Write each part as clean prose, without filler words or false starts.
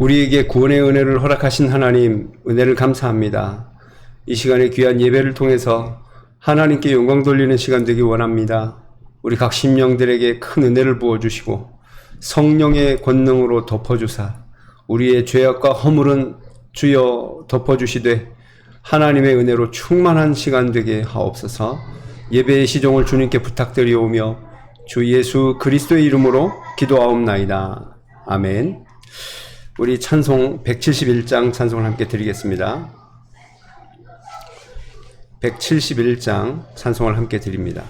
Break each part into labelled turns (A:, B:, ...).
A: 우리에게 구원의 은혜를 허락하신 하나님, 은혜를 감사합니다. 이 시간에 귀한 예배를 통해서 하나님께 영광 돌리는 시간 되기 원합니다. 우리 각 심령들에게 큰 은혜를 부어주시고 성령의 권능으로 덮어주사 우리의 죄악과 허물은 주여 덮어주시되 하나님의 은혜로 충만한 시간 되게 하옵소서. 예배의 시종을 주님께 부탁드리오며 주 예수 그리스도의 이름으로 기도하옵나이다. 아멘. 우리 찬송 171장 찬송을 함께 드리겠습니다. 171장 찬송을 함께 드립니다.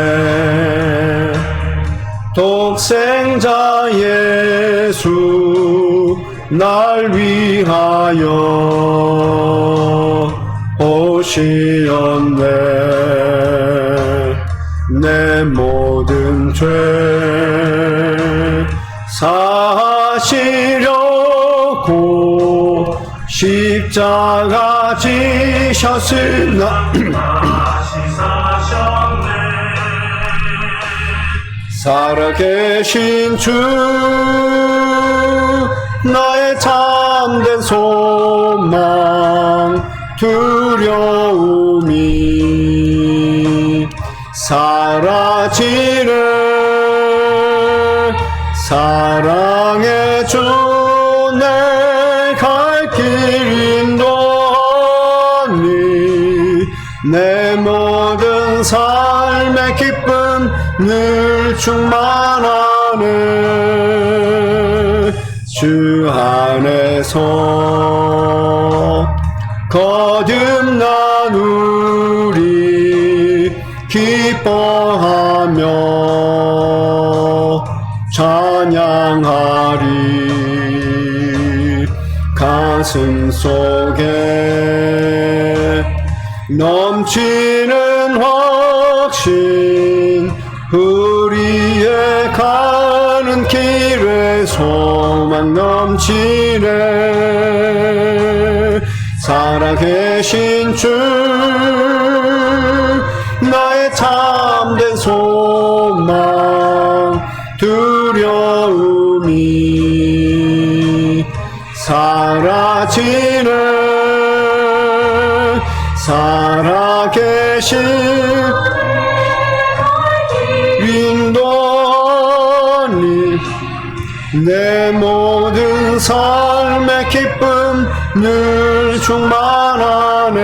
A: 하나님의 독생자 예수 날 위하여 오시었네. 내 모든 죄 사시려고 십자가 지셨으나 살아계신 주 나의 참된 소망 두려움이 사라지네. 사랑의 주 내 갈 길 인도하니 내 모든 삶의 기쁨 늘 충만하네. 주 안에서 거듭난 우리 기뻐하며 찬양하리. 가슴 속에 넘치는 확신 우리의 가는 길에 소망 넘치네. 살아계신 주 나의 참된 소망 두려움이 사라지네. 살아계신 인도하니 내 모든 삶의 기쁨 늘 충만하네.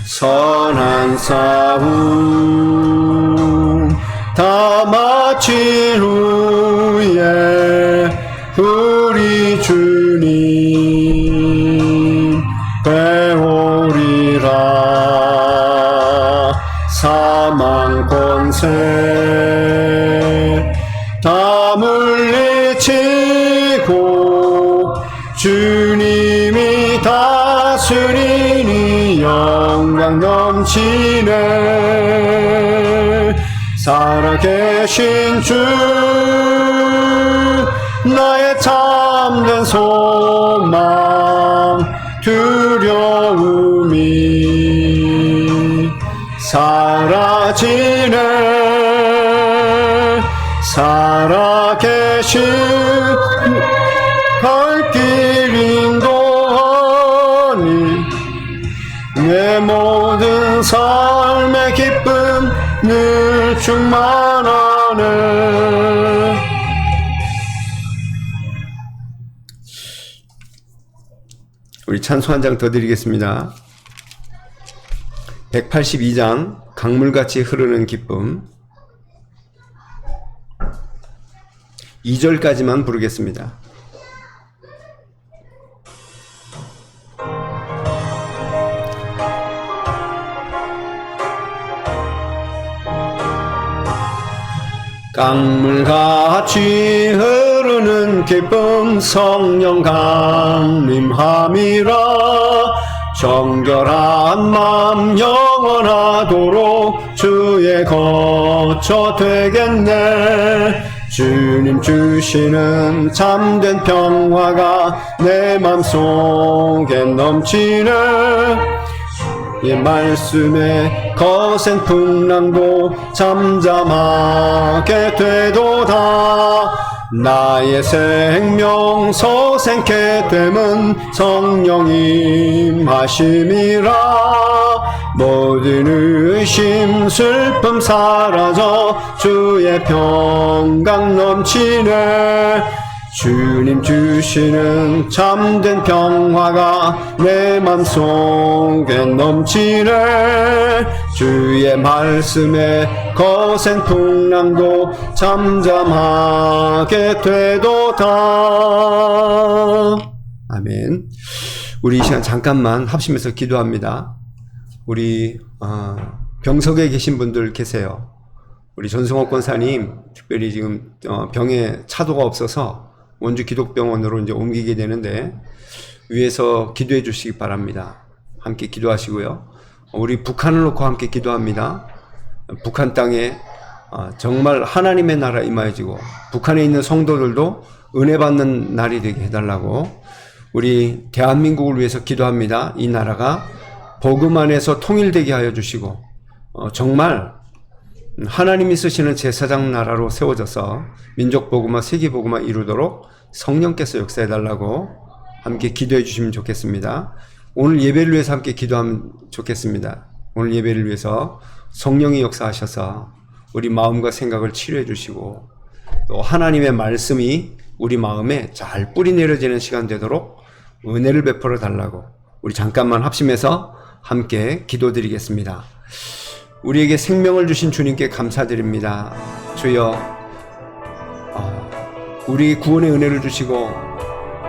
A: 선한 싸움 다 마친 후에 우리 주님 배우리라. 사망 권세 다 물리치고 주님이 다스리니 영광 넘치네. 살아계신 주 나의 참된 소망 두려움이 사라지네. 살아계신 갈 길 인도하니 내 모든 삶의 기쁨 늘 충만하네. 우리 찬송 한 장 더 드리겠습니다. 182장 강물같이 흐르는 기쁨 2절까지만 부르겠습니다. 강물같이 흐르는 기쁨 성령 강림함이라. 정결한 마음 영원하도록 주의 거처 되겠네. 주님 주시는 참된 평화가 내 맘속에 넘치네. 이 말씀에 거센 풍랑도 잠잠하게 되도다. 나의 생명 서생케 됨은 성령님 하심이라. 모든 의심 슬픔 사라져 주의 평강 넘치네. 주님 주시는 참된 평화가 내 맘속에 넘치네. 주의 말씀에 거센 풍랑도 잠잠하게 되도다. 아멘. 우리 이 시간 잠깐만 합심해서 기도합니다. 우리 병석에 계신 분들 계세요. 우리 전승옥 권사님 특별히 지금 병에 차도가 없어서 원주 기독병원으로 이제 옮기게 되는데 위에서 기도해 주시기 바랍니다. 함께 기도하시고요. 우리 북한을 놓고 함께 기도합니다. 북한 땅에 정말 하나님의 나라 임하여지고 북한에 있는 성도들도 은혜 받는 날이 되게 해달라고 우리 대한민국을 위해서 기도합니다. 이 나라가 복음 안에서 통일되게 하여 주시고 정말 하나님이 쓰시는 제사장 나라로 세워져서 민족 복음화 세계 복음화 이루도록 성령께서 역사해달라고 함께 기도해 주시면 좋겠습니다. 오늘 예배를 위해서 함께 기도하면 좋겠습니다. 오늘 예배를 위해서 성령이 역사하셔서 우리 마음과 생각을 치료해 주시고 또 하나님의 말씀이 우리 마음에 잘 뿌리 내려지는 시간 되도록 은혜를 베풀어 달라고 우리 잠깐만 합심해서 함께 기도드리겠습니다. 우리에게 생명을 주신 주님께 감사드립니다. 주여, 우리 구원의 은혜를 주시고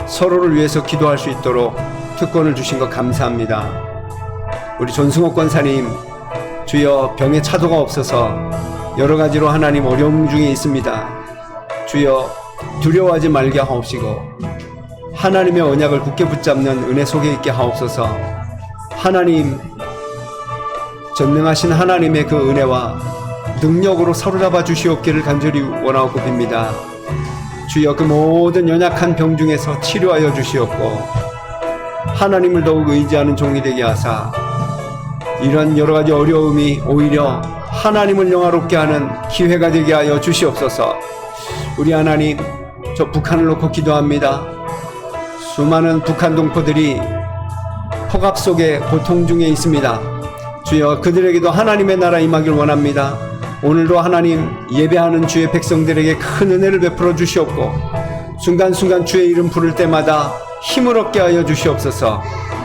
A: 서로를 위해서 기도할 수 있도록 특권을 주신 것 감사합니다. 우리 전승옥 권사님, 주여 병에 차도가 없어서 여러 가지로 하나님 어려움 중에 있습니다. 주여 두려워하지 말게 하옵시고 하나님의 언약을 굳게 붙잡는 은혜 속에 있게 하옵소서. 하나님, 전능하신 하나님의 그 은혜와 능력으로 사로잡아 주시옵기를 간절히 원하고 빕니다. 주여 그 모든 연약한 병 중에서 치료하여 주시옵고 하나님을 더욱 의지하는 종이 되게 하사 이런 여러 가지 어려움이 오히려 하나님을 영화롭게 하는 기회가 되게 하여 주시옵소서. 우리 하나님, 저 북한을 놓고 기도합니다. 수많은 북한 동포들이 폭압 속에 고통 중에 있습니다. 주여 그들에게도 하나님의 나라 임하길 원합니다. 오늘도 하나님 예배하는 주의 백성들에게 큰 은혜를 베풀어 주시옵고 순간순간 주의 이름 부를 때마다 힘을 얻게 하여 주시옵소서.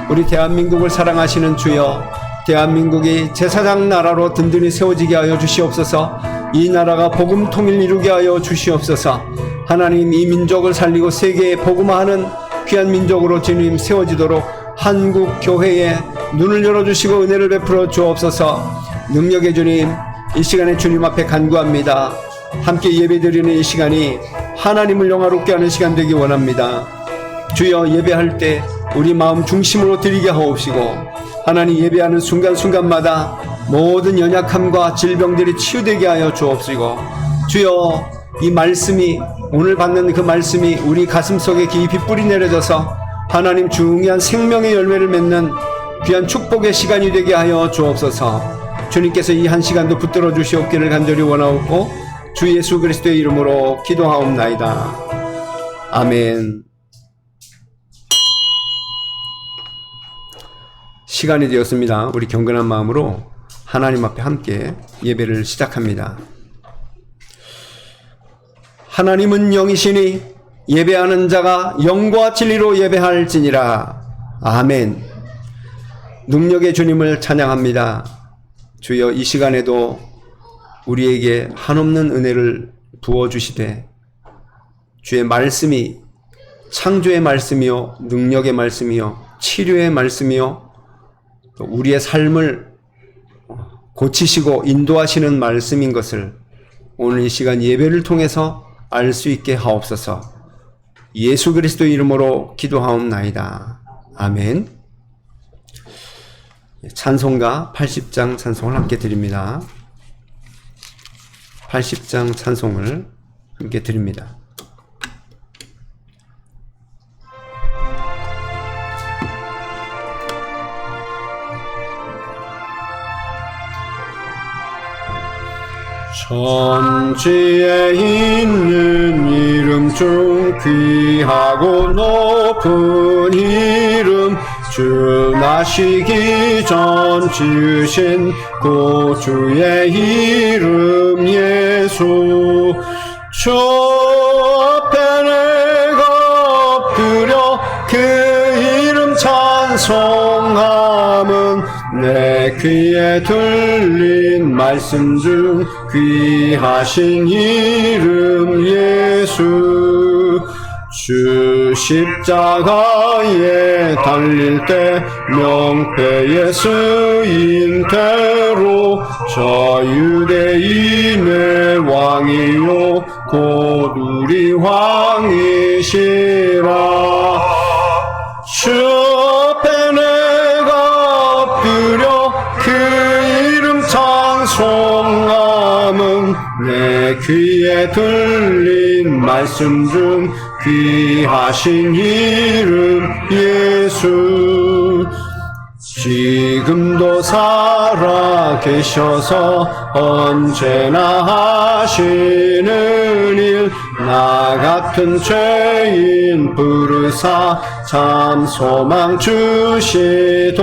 A: 우리 대한민국을 사랑하시는 주여, 대한민국이 제사장 나라로 든든히 세워지게 하여 주시옵소서. 이 나라가 복음 통일 이루게 하여 주시옵소서. 하나님 이 민족을 살리고 세계에 복음화하는 귀한 민족으로 주님 세워지도록 한국 교회에 눈을 열어주시고 은혜를 베풀어 주옵소서. 능력의 주님, 이 시간에 주님 앞에 간구합니다. 함께 예배드리는 이 시간이 하나님을 영화롭게 하는 시간 되기 원합니다. 주여 예배할 때 우리 마음 중심으로 드리게 하옵시고 하나님 예배하는 순간순간마다 모든 연약함과 질병들이 치유되게 하여 주옵시고 주여 이 말씀이 오늘 받는 그 말씀이 우리 가슴속에 깊이 뿌리 내려져서 하나님 중요한 생명의 열매를 맺는 귀한 축복의 시간이 되게 하여 주옵소서. 주님께서 이 한 시간도 붙들어 주시옵기를 간절히 원하옵고 주 예수 그리스도의 이름으로 기도하옵나이다. 아멘. 시간이 되었습니다. 우리 경건한 마음으로 하나님 앞에 함께 예배를 시작합니다. 하나님은 영이시니 예배하는 자가 영과 진리로 예배할지니라. 아멘. 능력의 주님을 찬양합니다. 주여 이 시간에도 우리에게 한없는 은혜를 부어주시되 주의 말씀이 창조의 말씀이요 능력의 말씀이요 치료의 말씀이요 또 우리의 삶을 고치시고 인도하시는 말씀인 것을 오늘 이 시간 예배를 통해서 알 수 있게 하옵소서. 예수 그리스도 이름으로 기도하옵나이다. 아멘. 찬송가 80장 찬송을 함께 드립니다. 80장 찬송을 함께 드립니다. 천지에 있는 이름 중 귀하고 높은 이름, 주 나시기 전 지으신 구주의 이름 예수. 주 앞에 내가 엎드려 그 이름 찬송함은 내 귀에 들린 말씀 중 귀하신 이름 예수. 주 십자가에 달릴 때 명패에 쓰인 대로 저 유대인의 왕이요 곧 우리 왕이시라. 주 앞에 내가 엎드려 그 이름 찬송함은 내 귀에 들린 말씀 중 귀하신 이름 예수. 지금도 살아 계셔서 언제나 하시는 일, 나 같은 죄인 부르사 참 소망 주시도다.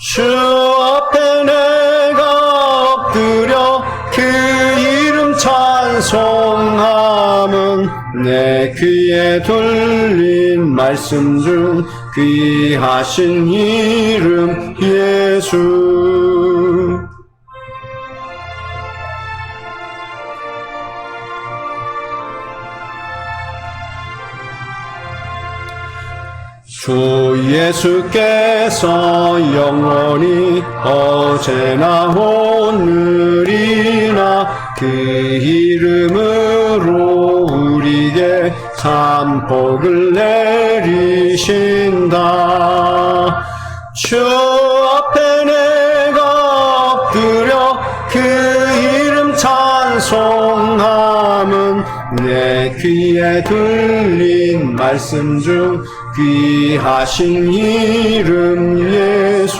A: 주 앞에 내가 엎드려 그 이름 찬송함은 내 귀에 들린 말씀 중 귀하신 이름 예수. 주 예수께서 영원히 어제나 오늘이나 그 이름으로 우리에게 참 복을 내리신다. 주 앞에 내가 엎드려 그 이름 찬송함은 내 귀에 들린 말씀 중 귀하신 이름 예수.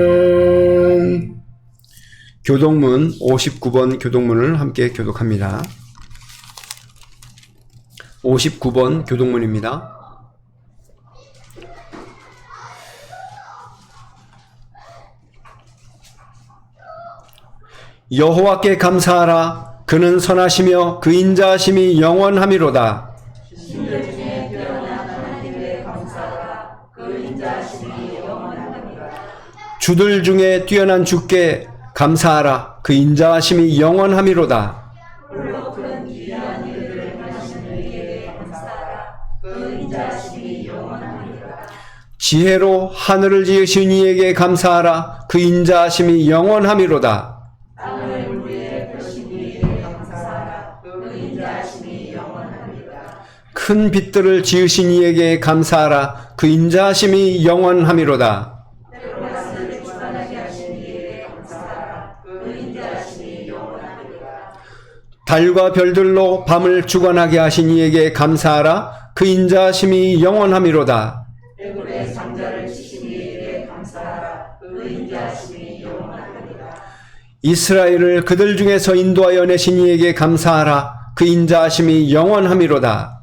A: 아멘. 교독문 59번 교독문을 함께 교독합니다. 59번 교독문입니다. 여호와께 감사하라. 그는 선하시며 그 인자하심이 영원함이로다. 주들 중에 뛰어난 주께 감사하라. 그 인자하심이 영원함이로다. 지혜로 하늘을 지으신 이에게 감사하라. 그 인자하심이 영원함이로다. 큰 빛들을 지으신 이에게 감사하라. 그 인자하심이 영원함이로다. 달과 별들로 밤을 주관하게 하신 이에게 감사하라. 그 인자하심이 영원함이로다. 이스라엘을 그들 중에서 인도하여 내신 이에게 감사하라. 그 인자하심이 영원함이로다.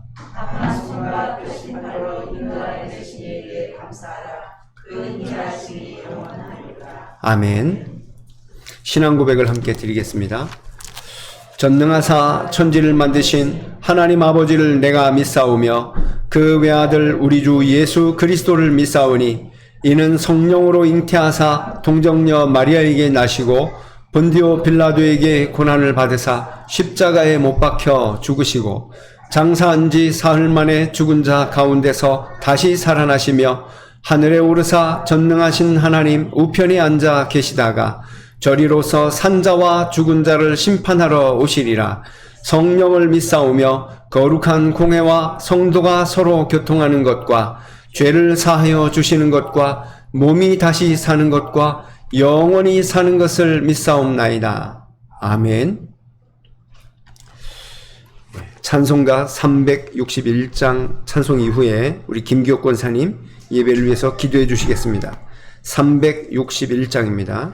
A: 아멘. 신앙 고백을 함께 드리겠습니다. 전능하사 천지를 만드신 하나님 아버지를 내가 믿사오며 그 외아들 우리 주 예수 그리스도를 믿사오니 이는 성령으로 잉태하사 동정녀 마리아에게 나시고 본디오 빌라도에게 고난을 받으사 십자가에 못 박혀 죽으시고 장사한 지 사흘 만에 죽은 자 가운데서 다시 살아나시며 하늘에 오르사 전능하신 하나님 우편에 앉아 계시다가 저리로서 산자와 죽은 자를 심판하러 오시리라. 성령을 믿사오며 거룩한 공회와 성도가 서로 교통하는 것과 죄를 사하여 주시는 것과 몸이 다시 사는 것과 영원히 사는 것을 믿사옵나이다. 아멘. 찬송가 361장 찬송 이후에 우리 김기옥 권사님 예배를 위해서 기도해 주시겠습니다. 361장입니다.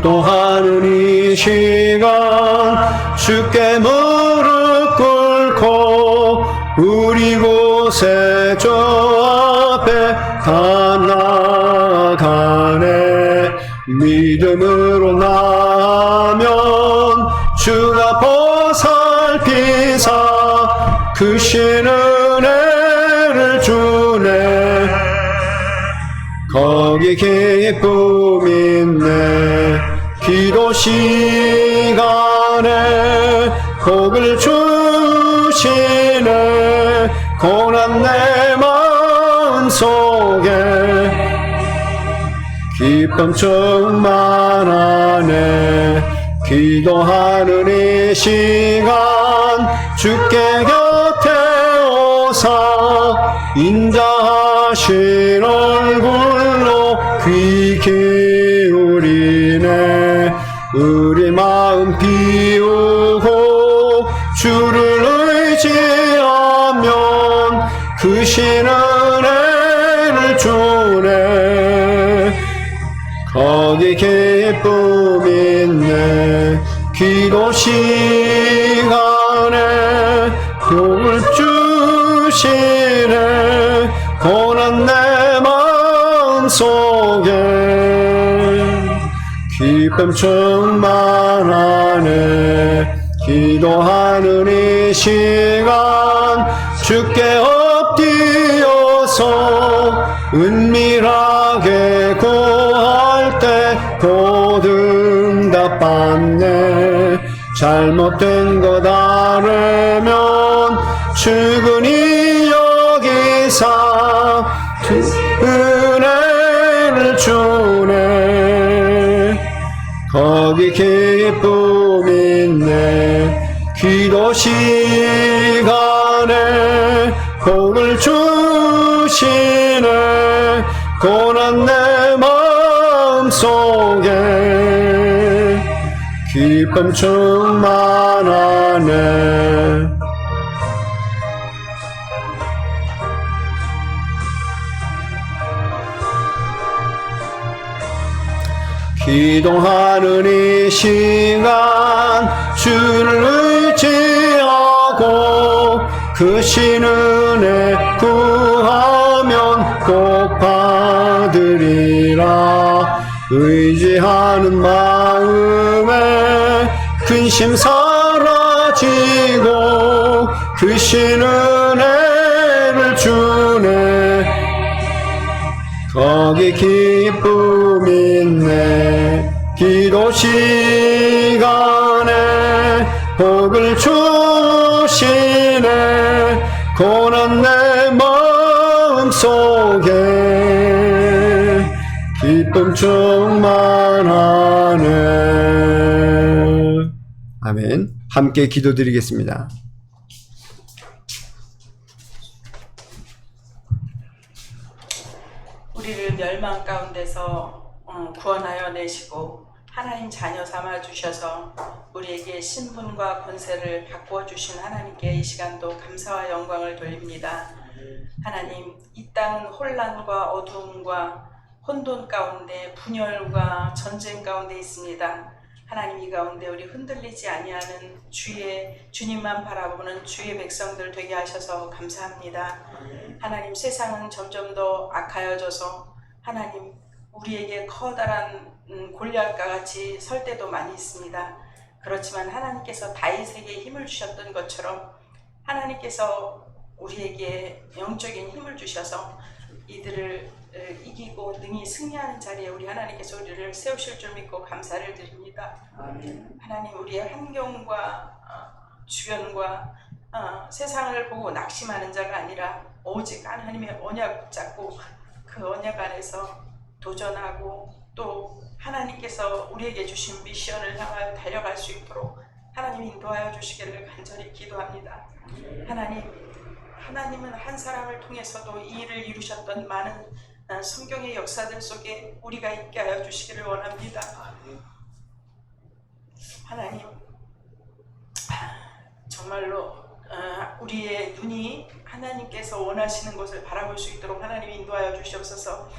A: 기도하는 이 시간 주께 무릎 꿇고 우리 곳에 저 앞에 다 나가네. 믿음으로 나면 주가 보살피사 크신 은혜를 주네. 거기 기쁨 있네. 기도 시간에 복을 주시네. 고난 내 마음 속에 기쁨 충만하네. 기도하는 이 시간 주께 곁에 오사 인자하신 얼굴로 귀 기울이네. 우리 마음 비우고 주를 의지하면 크신 은혜를 주네. 거기 기쁨 있네. 기도 시간에 복을 주시네. 고난 내 마음 속에 기쁨 충만하네. 기도하는 이 시간 주께 엎드려서 은밀하게 구할 때 곧 응답받네. 잘못된 것 알으면 충분히 여기사 은혜를 주네. 거기 기쁨 있네. 기도 시간에 복을 주시네. 고난 내 마음 속에 기쁨 충만하네. 기도하는 이 시간 주를 의지하고 크신 은혜 구하면 꼭 받으리라. 의지하는 마음에 근심 사라지고 크신 은혜를 주네. 거기 기쁨 있네. 기도 시간에 복을 주시네. 고난 내 마음 속에 기쁨 충만하네. 아멘. 함께 기도드리겠습니다.
B: 우리를 멸망 가운데서 구원하여 내시고 하나님 자녀 삼아 주셔서 우리에게 신분과 권세를 바꾸어 주신 하나님께 이 시간도 감사와 영광을 돌립니다. 하나님, 이 땅은 혼란과 어두움과 혼돈 가운데 분열과 전쟁 가운데 있습니다. 하나님, 이 가운데 우리 흔들리지 아니하는 주님만 바라보는 주의 백성들 되게 하셔서 감사합니다. 하나님, 세상은 점점 더 악하여져서 하나님 우리에게 커다란 골리앗과 같이 설 때도 많이 있습니다. 그렇지만 하나님께서 다윗에게 힘을 주셨던 것처럼 하나님께서 우리에게 영적인 힘을 주셔서 이들을 이기고 능히 승리하는 자리에 우리 하나님께서 우리를 세우실 줄 믿고 감사를 드립니다. 하나님, 우리의 환경과 주변과 세상을 보고 낙심하는 자가 아니라 오직 하나님의 언약 붙잡고 그 언약 안에서 도전하고 또 하나님께서 우리에게 주신 미션을 향하여 달려갈 수 있도록 하나님 인도하여 주시기를 간절히 기도합니다. 하나님은 한 사람을 통해서도 이 일을 이루셨던 많은 성경의 역사들 속에 우리가 있게 하여 주시기를 원합니다. 하나님, 정말로 우리의 눈이 하나님께서 원하시는 것을 바라볼 수 있도록 하나님 인도하여 주시옵소서.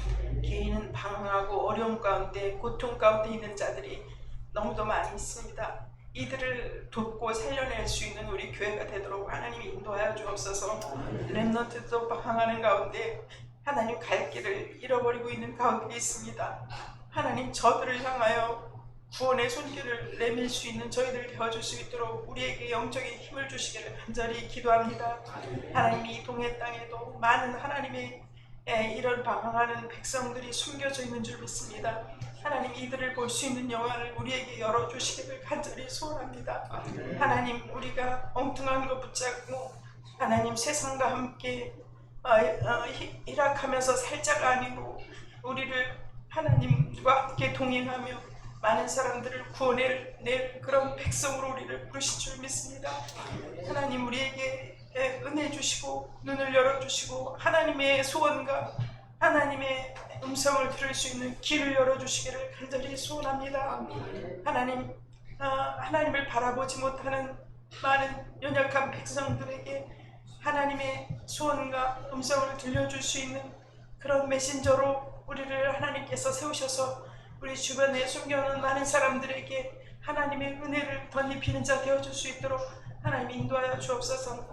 B: 개인은 방황하고 어려움 가운데 고통 가운데 있는 자들이 너무도 많이 있습니다. 이들을 돕고 살려낼 수 있는 우리 교회가 되도록 하나님 인도하여 주옵소서. 렘넌트도 방황하는 가운데 하나님 갈 길을 잃어버리고 있는 가운데 있습니다. 하나님, 저들을 향하여 구원의 손길을 내밀 수 있는 저희들 되어줄 수 있도록 우리에게 영적인 힘을 주시기를 간절히 기도합니다. 하나님, 이 동해 땅에도 많은 하나님의 이런 방황하는 백성들이 숨겨져 있는 줄 믿습니다. 하나님, 이들을 볼 수 있는 영안을 우리에게 열어주시기를 간절히 소원합니다. 하나님, 우리가 엉뚱한 것 붙잡고 하나님 세상과 함께 일학하면서 살 자가 아니고 우리를 하나님과 함께 동행하며 많은 사람들을 구원해낼 그런 백성으로 우리를 부르실 줄 믿습니다. 하나님, 우리에게 은혜 주시고 눈을 열어주시고 하나님의 소원과 하나님의 음성을 들을 수 있는 길을 열어주시기를 간절히 소원합니다. 하나님, 하나님을 바라보지 못하는 많은 연약한 백성들에게 하나님의 소원과 음성을 들려줄 수 있는 그런 메신저로 우리를 하나님께서 세우셔서 우리 주변에 숨겨놓은 많은 사람들에게 하나님의 은혜를 덧입히는 자 되어줄 수 있도록 하나님 인도하여 주옵소서.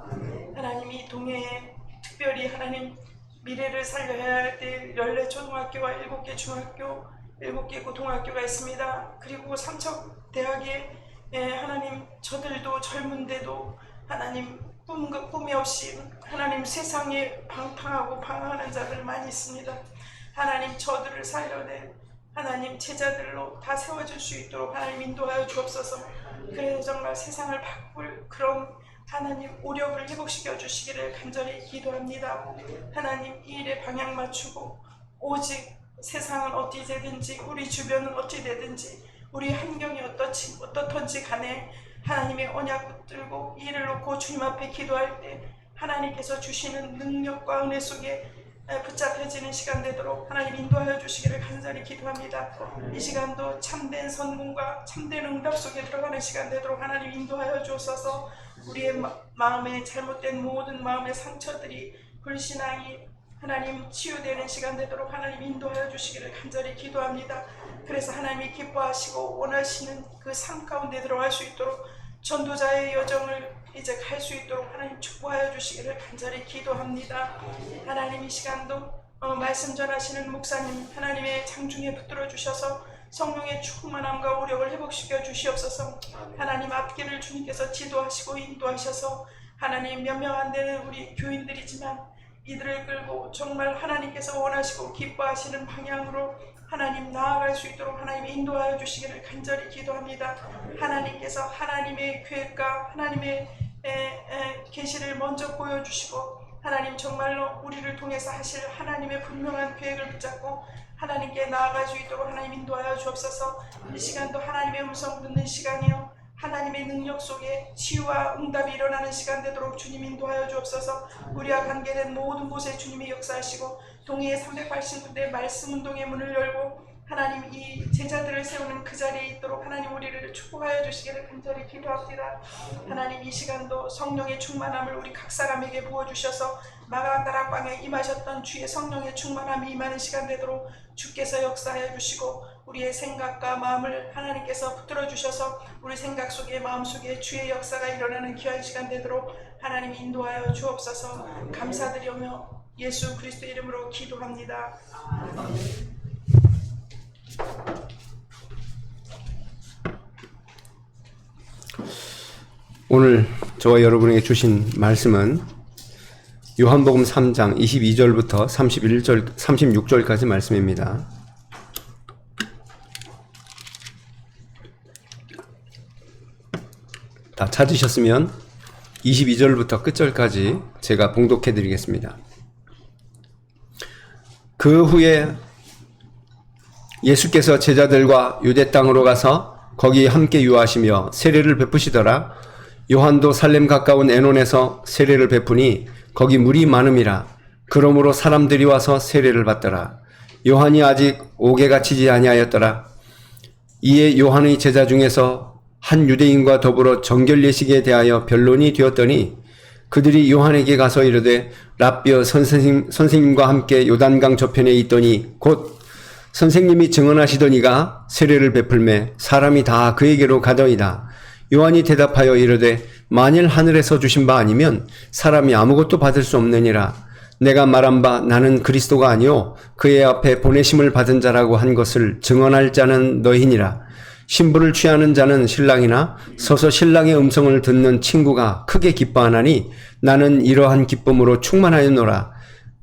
B: 하나님, 이 동해에 특별히 하나님 미래를 살려야 할 때 14초등학교와 7개 중학교, 7개 고등학교가 있습니다. 그리고 삼척대학에 하나님 저들도 젊은데도 하나님 꿈이 없이 하나님 세상에 방탕하고 방황하는 자들 많이 있습니다. 하나님, 저들을 살려내 하나님 제자들로 다 세워줄 수 있도록 하나님 인도하여 주옵소서. 그래서 정말 세상을 바꿀 그런 하나님 오력을 회복시켜 주시기를 간절히 기도합니다. 하나님, 이 일에 방향 맞추고 오직 세상은 어찌 되든지 우리 주변은 어찌 되든지 우리 환경이 어떻든지 간에 하나님의 언약 붙들고 이 일을 놓고 주님 앞에 기도할 때 하나님께서 주시는 능력과 은혜 속에 붙잡혀지는 시간 되도록 하나님 인도하여 주시기를 간절히 기도합니다. 이 시간도 참된 선공과 참된 응답 속에 들어가는 시간 되도록 하나님 인도하여 주옵소서. 우리의 마음에 잘못된 모든 마음의 상처들이 불신앙이 하나님 치유되는 시간 되도록 하나님 인도하여 주시기를 간절히 기도합니다. 그래서 하나님이 기뻐하시고 원하시는 그 삶 가운데 들어갈 수 있도록 전도자의 여정을 이제 갈 수 있도록 하나님 축복하여 주시기를 간절히 기도합니다. 하나님, 이 시간도 말씀 전하시는 목사님 하나님의 장중에 붙들어 주셔서 성령의 충만함과 오력을 회복시켜 주시옵소서. 하나님, 앞길을 주님께서 지도하시고 인도하셔서 하나님 몇 명 안 되는 우리 교인들이지만 이들을 끌고 정말 하나님께서 원하시고 기뻐하시는 방향으로 하나님 나아갈 수 있도록 하나님 인도하여 주시기를 간절히 기도합니다. 하나님께서 하나님의 계획과 하나님의 계시를 먼저 보여주시고 하나님 정말로 우리를 통해서 하실 하나님의 분명한 계획을 붙잡고 하나님께 나아갈 수 있도록 하나님 인도하여 주옵소서. 이 시간도 하나님의 음성 듣는 시간이요 하나님의 능력 속에 치유와 응답이 일어나는 시간 되도록 주님 인도하여 주옵소서. 우리와 관계된 모든 곳에 주님이 역사하시고 동해의 389대 말씀 운동의 문을 열고 하나님 이 제자들을 세우는 그 자리에 있도록 하나님 우리를 축복하여 주시기를 간절히 기도합니다. 하나님, 이 시간도 성령의 충만함을 우리 각 사람에게 부어주셔서 마가다락방에 임하셨던 주의 성령의 충만함이 임하는 시간 되도록 주께서 역사하여 주시고 우리의 생각과 마음을 하나님께서 붙들어 주셔서 우리 생각 속에 마음 속에 주의 역사가 일어나는 귀한 시간 되도록 하나님 인도하여 주옵소서. 감사드리며 예수 그리스도의 이름으로 기도합니다.
A: 오늘 저와 여러분에게 주신 말씀은 요한복음 3장 22절부터 36절까지 말씀입니다. 다 찾으셨으면 22절부터 끝절까지 제가 봉독해 드리겠습니다. 그 후에 예수께서 제자들과 유대 땅으로 가서 거기 함께 유하시며 세례를 베푸시더라. 요한도 살렘 가까운 에논에서 세례를 베푸니 거기 물이 많음이라. 그러므로 사람들이 와서 세례를 받더라. 요한이 아직 옥에 갇히지 아니하였더라. 이에 요한의 제자 중에서 한 유대인과 더불어 정결 예식에 대하여 변론이 되었더니 그들이 요한에게 가서 이르되 랍비여 선생님과 함께 요단강 저편에 있더니 곧 선생님이 증언하시더니가 세례를 베풀매 사람이 다 그에게로 가더이다. 요한이 대답하여 이르되 만일 하늘에서 주신 바 아니면 사람이 아무것도 받을 수 없느니라. 내가 말한 바 나는 그리스도가 아니요 그의 앞에 보내심을 받은 자라고 한 것을 증언할 자는 너희니라. 신부를 취하는 자는 신랑이나 서서 신랑의 음성을 듣는 친구가 크게 기뻐하나니 나는 이러한 기쁨으로 충만하였노라.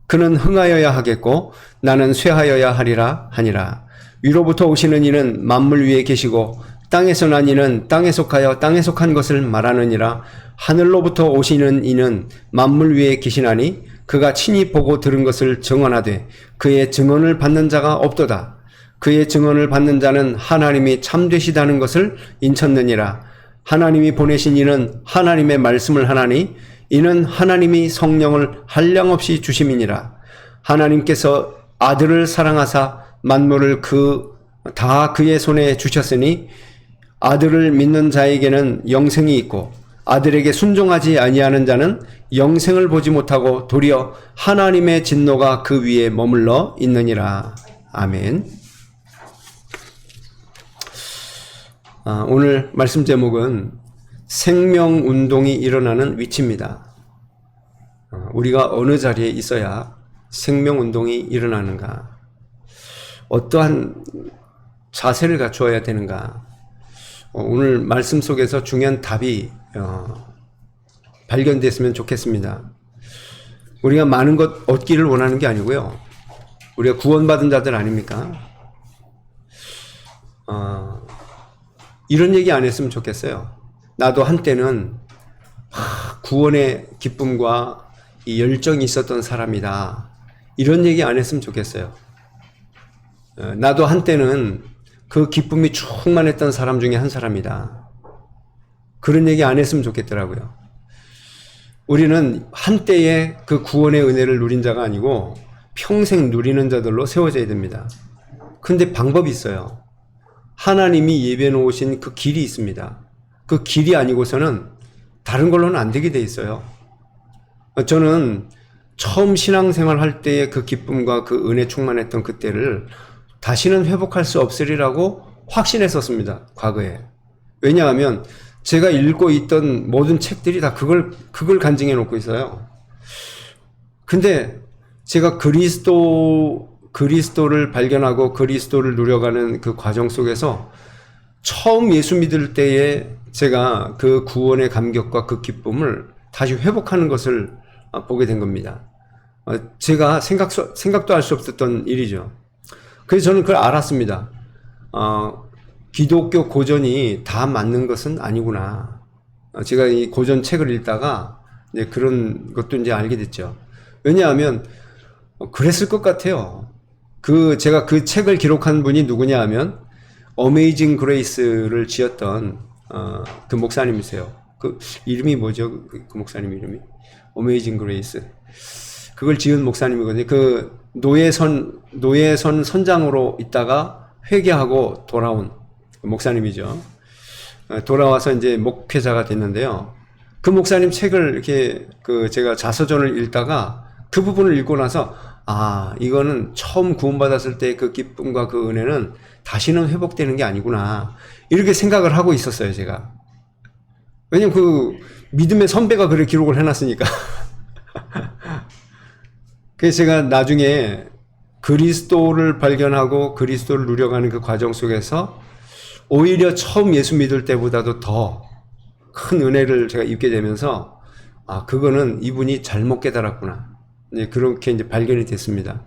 A: 그는 흥하여야 하겠고 나는 쇠하여야 하리라 하니라. 위로부터 오시는 이는 만물 위에 계시고 땅에서 난 이는 땅에 속하여 땅에 속한 것을 말하느니라. 하늘로부터 오시는 이는 만물 위에 계시나니 그가 친히 보고 들은 것을 증언하되 그의 증언을 받는 자가 없도다. 그의 증언을 받는 자는 하나님이 참되시다는 것을 인쳤느니라. 하나님이 보내신 이는 하나님의 말씀을 하나니 이는 하나님이 성령을 한량없이 주심이니라. 하나님께서 아들을 사랑하사 만물을 다 그의 손에 주셨으니 아들을 믿는 자에게는 영생이 있고 아들에게 순종하지 아니하는 자는 영생을 보지 못하고 도리어 하나님의 진노가 그 위에 머물러 있느니라. 아멘. 오늘 말씀 제목은 생명운동이 일어나는 위치입니다. 우리가 어느 자리에 있어야 생명운동이 일어나는가? 어떠한 자세를 갖추어야 되는가? 오늘 말씀 속에서 중요한 답이 발견됐으면 좋겠습니다. 우리가 많은 것 얻기를 원하는 게 아니고요. 우리가 구원받은 자들 아닙니까? 이런 얘기 안 했으면 좋겠어요. 나도 한때는 구원의 기쁨과 이 열정이 있었던 사람이다. 이런 얘기 안 했으면 좋겠어요. 나도 한때는 그 기쁨이 충만했던 사람 중에 한 사람이다. 그런 얘기 안 했으면 좋겠더라고요. 우리는 한때의 그 구원의 은혜를 누린 자가 아니고 평생 누리는 자들로 세워져야 됩니다. 근데 방법이 있어요. 하나님이 예비해 놓으신 그 길이 있습니다. 그 길이 아니고서는 다른 걸로는 안 되게 돼 있어요. 저는 처음 신앙생활 할 때의 그 기쁨과 그 은혜 충만했던 그때를 다시는 회복할 수 없으리라고 확신했었습니다. 과거에. 왜냐하면 제가 읽고 있던 모든 책들이 다 그걸 간증해 놓고 있어요. 근데 제가 그리스도를 발견하고 그리스도를 누려가는 그 과정 속에서 처음 예수 믿을 때에 제가 그 구원의 감격과 그 기쁨을 다시 회복하는 것을 보게 된 겁니다. 제가 생각도 할 수 없었던 일이죠. 그래서 저는 그걸 알았습니다. 기독교 고전이 다 맞는 것은 아니구나. 제가 이 고전 책을 읽다가 이제 그런 것도 이제 알게 됐죠. 왜냐하면 그랬을 것 같아요. 제가 그 책을 기록한 분이 누구냐 하면 어메이징 그레이스를 지었던 그 목사님이세요. 그 이름이 뭐죠? 그 목사님 이름이 어메이징 그레이스. 그걸 지은 목사님이거든요. 그 노예선 선장으로 있다가 회개하고 돌아온 목사님이죠. 돌아와서 이제 목회자가 됐는데요. 그 목사님 책을 이렇게 제가 자서전을 읽다가 그 부분을 읽고 나서 이거는 처음 구원받았을 때 그 기쁨과 그 은혜는 다시는 회복되는 게 아니구나. 이렇게 생각을 하고 있었어요, 제가. 왜냐면 그 믿음의 선배가 그렇게 기록을 해놨으니까. 그래서 제가 나중에 그리스도를 발견하고 그리스도를 누려가는 그 과정 속에서 오히려 처음 예수 믿을 때보다도 더 큰 은혜를 제가 입게 되면서 아, 그거는 이분이 잘못 깨달았구나. 네, 그렇게 이제 발견이 됐습니다.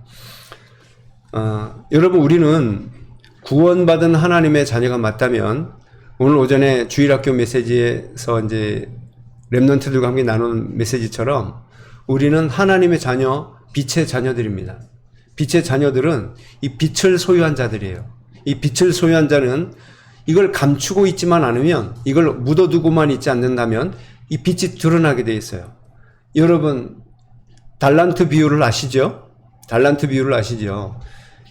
A: 여러분, 우리는 구원받은 하나님의 자녀가 맞다면, 오늘 오전에 주일학교 메시지에서 이제 렘넌트들과 함께 나눈 메시지처럼 우리는 하나님의 자녀, 빛의 자녀들입니다. 빛의 자녀들은 이 빛을 소유한 자들이에요. 이 빛을 소유한 자는 이걸 감추고 있지만 않으면, 이걸 묻어두고만 있지 않는다면 이 빛이 드러나게 돼 있어요. 여러분, 달란트 비율을 아시죠? 달란트 비율을 아시죠?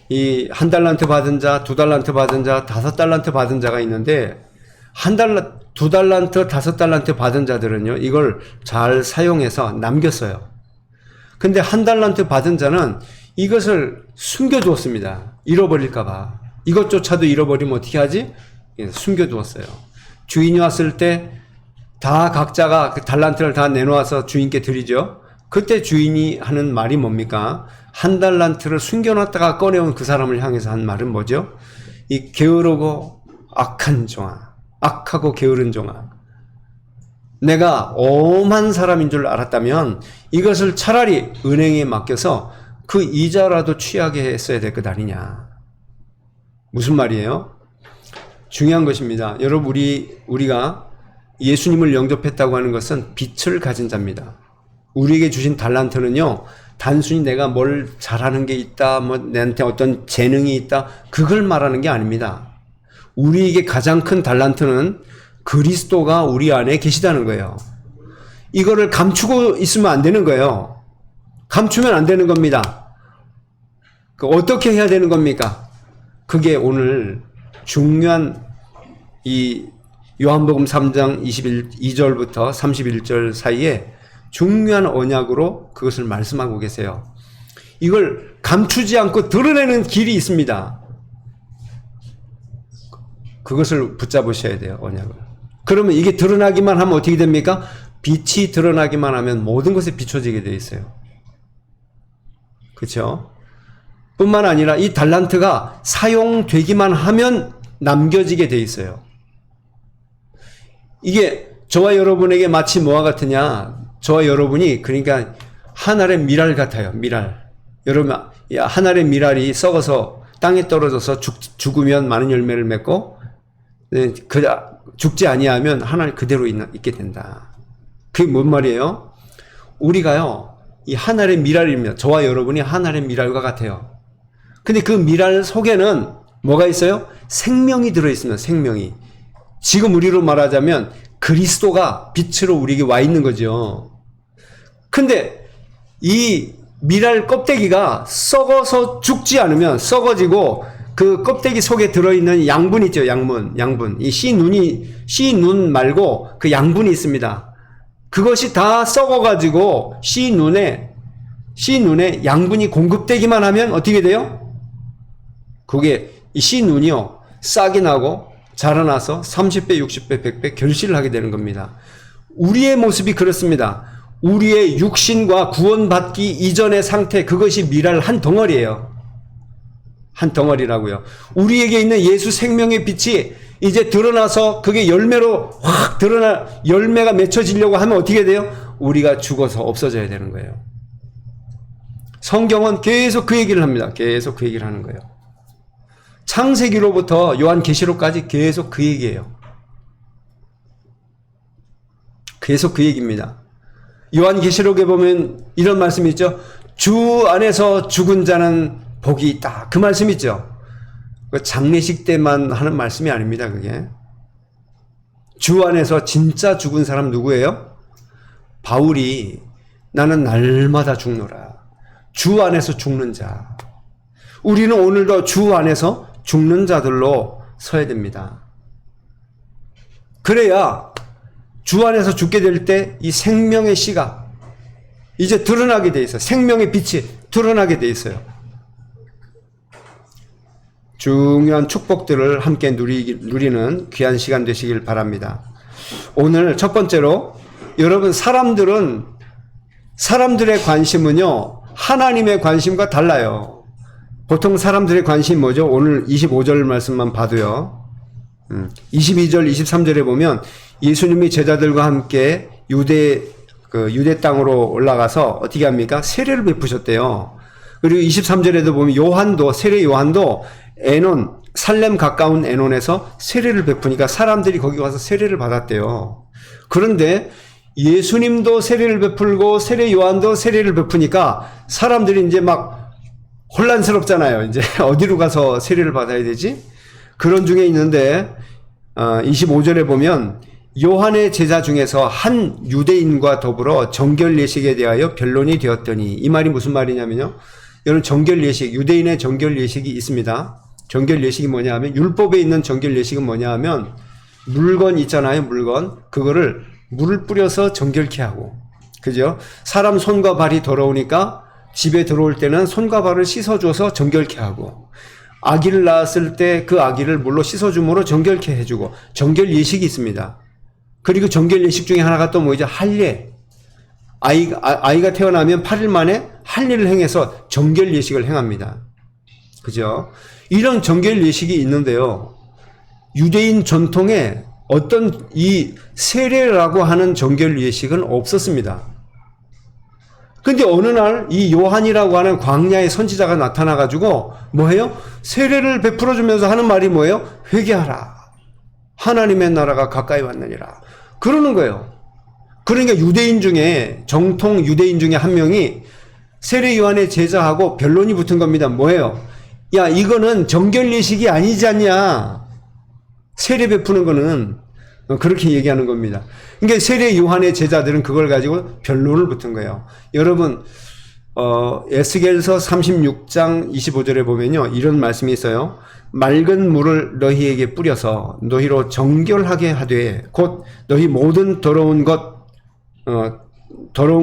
A: 이 한 달란트 받은 자, 두 달란트 받은 자, 5달란트 받은 자가 있는데, 두 달란트, 5달란트 받은 자들은요, 이걸 잘 사용해서 남겼어요. 근데 한 달란트 받은 자는 이것을 숨겨두었습니다. 잃어버릴까봐. 이것조차도 잃어버리면 어떻게 하지? 숨겨두었어요. 주인이 왔을 때 다 각자가 그 달란트를 다 내놓아서 주인께 드리죠. 그때 주인이 하는 말이 뭡니까? 한 달란트를 숨겨놨다가 꺼내온 그 사람을 향해서 한 말은 뭐죠? 이 게으르고 악한 종아, 악하고 게으른 종아. 내가 엄한 사람인 줄 알았다면 이것을 차라리 은행에 맡겨서 그 이자라도 취하게 했어야 될 것 아니냐. 무슨 말이에요? 중요한 것입니다. 여러분, 우리가 예수님을 영접했다고 하는 것은 빛을 가진 자입니다. 우리에게 주신 달란트는요, 단순히 내가 뭘 잘하는 게 있다, 뭐 내한테 어떤 재능이 있다, 그걸 말하는 게 아닙니다. 우리에게 가장 큰 달란트는 그리스도가 우리 안에 계시다는 거예요. 이거를 감추고 있으면 안 되는 거예요. 감추면 안 되는 겁니다. 어떻게 해야 되는 겁니까? 그게 오늘 중요한 이 요한복음 3장 22절부터 31절 사이에 중요한 언약으로 그것을 말씀하고 계세요. 이걸 감추지 않고 드러내는 길이 있습니다. 그것을 붙잡으셔야 돼요, 언약을. 그러면 이게 드러나기만 하면 어떻게 됩니까? 빛이 드러나기만 하면 모든 것에 비춰지게 되어 있어요. 그렇죠? 뿐만 아니라 이 달란트가 사용되기만 하면 남겨지게 되어 있어요. 이게 저와 여러분에게 마치 뭐와 같으냐? 저와 여러분이 그러니까 한 알의 미랄 같아요. 미랄. 여러분, 한 알의 미랄이 썩어서 땅에 떨어져서 죽으면 많은 열매를 맺고, 죽지 아니하면 한 알 그대로 있게 된다. 그게 뭔 말이에요? 우리가요, 이 한 알의 미랄입니다. 저와 여러분이 한 알의 미랄과 같아요. 근데 그 미랄 속에는 뭐가 있어요? 생명이 들어있습니다. 생명이. 지금 우리로 말하자면 그리스도가 빛으로 우리에게 와 있는 거죠. 근데 이 미랄 껍데기가 썩어서 죽지 않으면, 썩어지고 그 껍데기 속에 들어있는 양분 있죠. 양분. 이 씨눈 말고 그 양분이 있습니다. 그것이 다 썩어가지고 씨눈에 양분이 공급되기만 하면 어떻게 돼요? 그게 이 씨눈이요, 싹이 나고 자라나서 30배, 60배, 100배 결실을 하게 되는 겁니다. 우리의 모습이 그렇습니다. 우리의 육신과 구원받기 이전의 상태, 그것이 미랄 한 덩어리예요. 한 덩어리라고요. 우리에게 있는 예수 생명의 빛이 이제 드러나서 그게 열매로 확 드러나, 열매가 맺혀지려고 하면 어떻게 돼요? 우리가 죽어서 없어져야 되는 거예요. 성경은 계속 그 얘기를 합니다. 계속 그 얘기를 하는 거예요. 창세기로부터 요한계시록까지 계속 그 얘기예요. 계속 그 얘기입니다. 요한계시록에 보면 이런 말씀이 있죠. 주 안에서 죽은 자는 복이 있다. 그 말씀 있죠. 장례식 때만 하는 말씀이 아닙니다. 그게. 주 안에서 진짜 죽은 사람 누구예요? 바울이 나는 날마다 죽노라. 주 안에서 죽는 자. 우리는 오늘도 주 안에서 죽는 자들로 서야 됩니다. 그래야 주 안에서 죽게 될 때 이 생명의 씨가 이제 드러나게 돼 있어요. 생명의 빛이 드러나게 돼 있어요. 중요한 축복들을 함께 누리는 귀한 시간 되시길 바랍니다. 오늘 첫 번째로, 여러분, 사람들의 관심은요, 하나님의 관심과 달라요. 보통 사람들의 관심이 뭐죠? 오늘 25절 말씀만 봐도요. 22절, 23절에 보면 예수님이 제자들과 함께 유대 그 유대 땅으로 올라가서 어떻게 합니까? 세례를 베푸셨대요. 그리고 23절에도 보면 요한도, 세례 요한도 에논, 살렘 가까운 에논에서 세례를 베푸니까 사람들이 거기 와서 세례를 받았대요. 그런데 예수님도 세례를 베풀고 세례 요한도 세례를 베푸니까 사람들이 이제 막 혼란스럽잖아요. 이제 어디로 가서 세례를 받아야 되지? 그런 중에 있는데 25절에 보면 요한의 제자 중에서 한 유대인과 더불어 정결 예식에 대하여 변론이 되었더니, 이 말이 무슨 말이냐면요. 여러분, 정결 예식, 유대인의 정결 예식이 있습니다. 정결 예식이 뭐냐 하면, 율법에 있는 정결 예식은 뭐냐 하면 물건 있잖아요. 물건. 그거를 물을 뿌려서 정결케 하고, 그죠? 사람 손과 발이 더러우니까 집에 들어올 때는 손과 발을 씻어줘서 정결케 하고, 아기를 낳았을 때 그 아기를 물로 씻어줌으로 정결케 해주고, 정결 예식이 있습니다. 그리고 정결 예식 중에 하나가 또 뭐죠? 할례. 아이가 태어나면 8일 만에 할례를 행해서 정결 예식을 행합니다. 그죠? 이런 정결 예식이 있는데요. 유대인 전통에 어떤 이 세례라고 하는 정결 예식은 없었습니다. 근데 어느 날 이 요한이라고 하는 광야의 선지자가 나타나가지고 뭐해요? 세례를 베풀어 주면서 하는 말이 뭐예요? 회개하라. 하나님의 나라가 가까이 왔느니라. 그러는 거예요. 그러니까 유대인 중에, 정통 유대인 중에 한 명이 세례 요한의 제자하고 변론이 붙은 겁니다. 뭐예요? 야, 이거는 정결 예식이 아니지 않냐? 세례 베푸는 거는. 그렇게 얘기하는 겁니다. 그러니까 세례 요한의 제자들은 그걸 가지고 변론을 붙은 거예요. 여러분, 에스겔서 36장 25절에 보면요, 이런 말씀이 있어요. 맑은 물을 너희에게 뿌려서 너희로 정결하게 하되 곧 너희 모든 더러운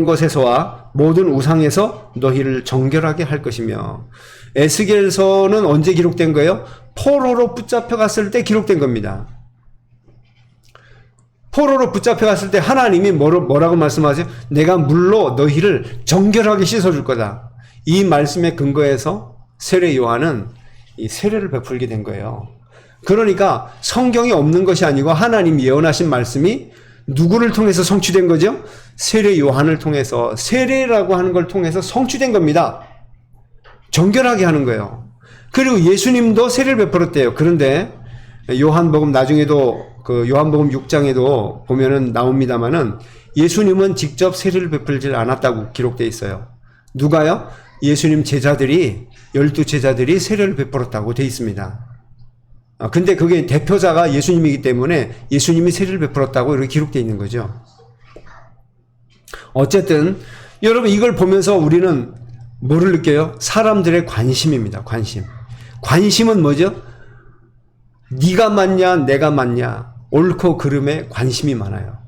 A: 것에서와 모든 우상에서 너희를 정결하게 할 것이며, 에스겔서는 언제 기록된 거예요? 포로로 붙잡혀 갔을 때 기록된 겁니다. 포로로 붙잡혀 갔을 때 하나님이 뭐라고 말씀하세요? 내가 물로 너희를 정결하게 씻어줄 거다. 이 말씀에 근거해서 세례 요한은 이 세례를 베풀게 된 거예요. 그러니까 성경이 없는 것이 아니고 하나님 예언하신 말씀이 누구를 통해서 성취된 거죠? 세례 요한을 통해서, 세례라고 하는 걸 통해서 성취된 겁니다. 정결하게 하는 거예요. 그리고 예수님도 세례를 베풀었대요. 그런데 요한복음, 나중에도 그 요한복음 6장에도 보면은 나옵니다만은 예수님은 직접 세례를 베풀지 않았다고 기록되어 있어요. 누가요? 예수님 제자들이, 12제자들이 세례를 베풀었다고 되어 있습니다. 근데 그게 대표자가 예수님이기 때문에 예수님이 세례를 베풀었다고 이렇게 기록되어 있는 거죠. 어쨌든 여러분, 이걸 보면서 우리는 뭐를 느껴요? 사람들의 관심입니다. 관심은 뭐죠? 네가 맞냐 내가 맞냐, 옳고 그름에 관심이 많아요.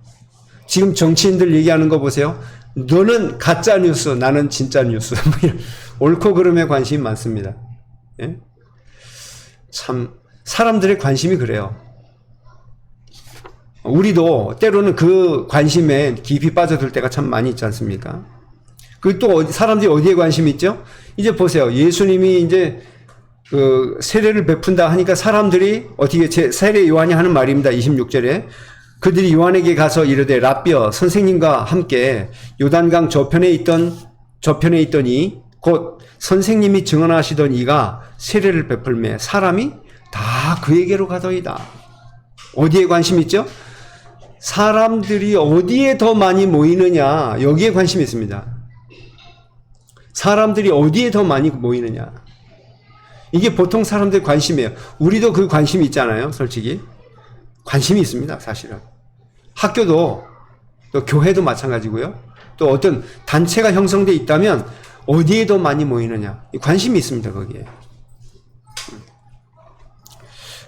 A: 지금 정치인들 얘기하는 거 보세요. 너는 가짜 뉴스, 나는 진짜 뉴스. 옳고 그름에 관심이 많습니다. 예? 참 사람들의 관심이 그래요. 우리도 때로는 그 관심에 깊이 빠져들 때가 참 많이 있지 않습니까? 그 또 사람들이 어디에 관심이 있죠? 이제 보세요. 예수님이 이제 그 세례를 베푼다 하니까 사람들이 어떻게, 세례 요한이 하는 말입니다. 26절에 그들이 요한에게 가서 이르되 라삐어, 선생님과 함께 요단강 저편에 있더니 곧 선생님이 증언하시던 이가 세례를 베풀매 사람이 다 그에게로 가더이다. 어디에 관심이 있죠? 사람들이 어디에 더 많이 모이느냐, 여기에 관심이 있습니다. 사람들이 어디에 더 많이 모이느냐, 이게 보통 사람들 관심이에요. 우리도 그 관심이 있잖아요. 솔직히 관심이 있습니다. 사실은 학교도, 또 교회도 마찬가지고요. 또 어떤 단체가 형성되어 있다면 어디에 더 많이 모이느냐, 관심이 있습니다. 거기에.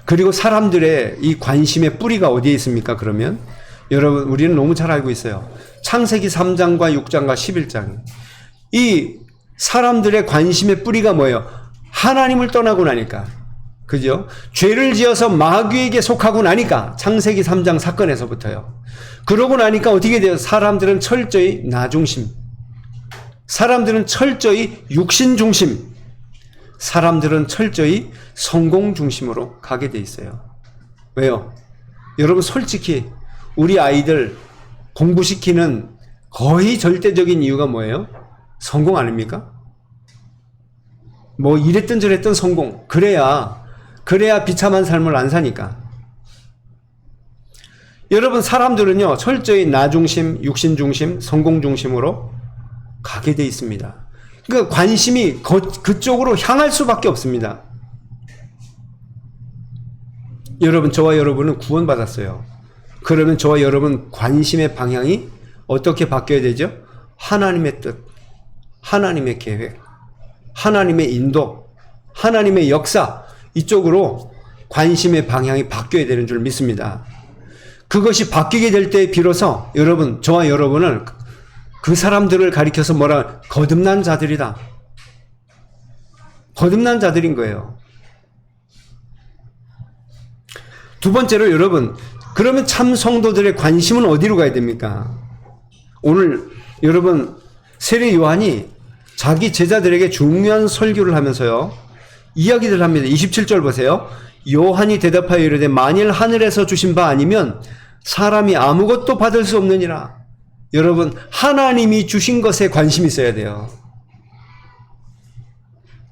A: 그리고 사람들의 이 관심의 뿌리가 어디에 있습니까? 그러면 여러분, 우리는 너무 잘 알고 있어요. 창세기 3장과 6장과 11장. 이 사람들의 관심의 뿌리가 뭐예요? 하나님을 떠나고 나니까. 그죠? 죄를 지어서 마귀에게 속하고 나니까, 창세기 3장 사건에서부터요. 그러고 나니까 어떻게 돼요? 사람들은 철저히 나 중심, 사람들은 철저히 육신 중심, 사람들은 철저히 성공 중심으로 가게 돼 있어요. 왜요? 여러분, 솔직히 우리 아이들 공부시키는 거의 절대적인 이유가 뭐예요? 성공 아닙니까? 뭐 이랬든 저랬든 성공. 그래야 비참한 삶을 안 사니까. 여러분, 사람들은요, 철저히 나 중심, 육신 중심, 성공 중심으로 가게 돼 있습니다. 그러니까 관심이 그쪽으로 향할 수밖에 없습니다. 여러분, 저와 여러분은 구원받았어요. 그러면 저와 여러분 관심의 방향이 어떻게 바뀌어야 되죠? 하나님의 뜻, 하나님의 계획, 하나님의 인도, 하나님의 역사, 이쪽으로 관심의 방향이 바뀌어야 되는 줄 믿습니다. 그것이 바뀌게 될 때 비로소 여러분, 저와 여러분을 그 사람들을 가리켜서 뭐라, 거듭난 자들이다. 거듭난 자들인 거예요. 두 번째로 여러분, 그러면 참 성도들의 관심은 어디로 가야 됩니까? 오늘 여러분, 세례 요한이 자기 제자들에게 중요한 설교를 하면서요, 이야기를 합니다. 27절 보세요. 요한이 대답하여 이르되 만일 하늘에서 주신 바 아니면 사람이 아무것도 받을 수 없느니라. 여러분, 하나님이 주신 것에 관심이 있어야 돼요.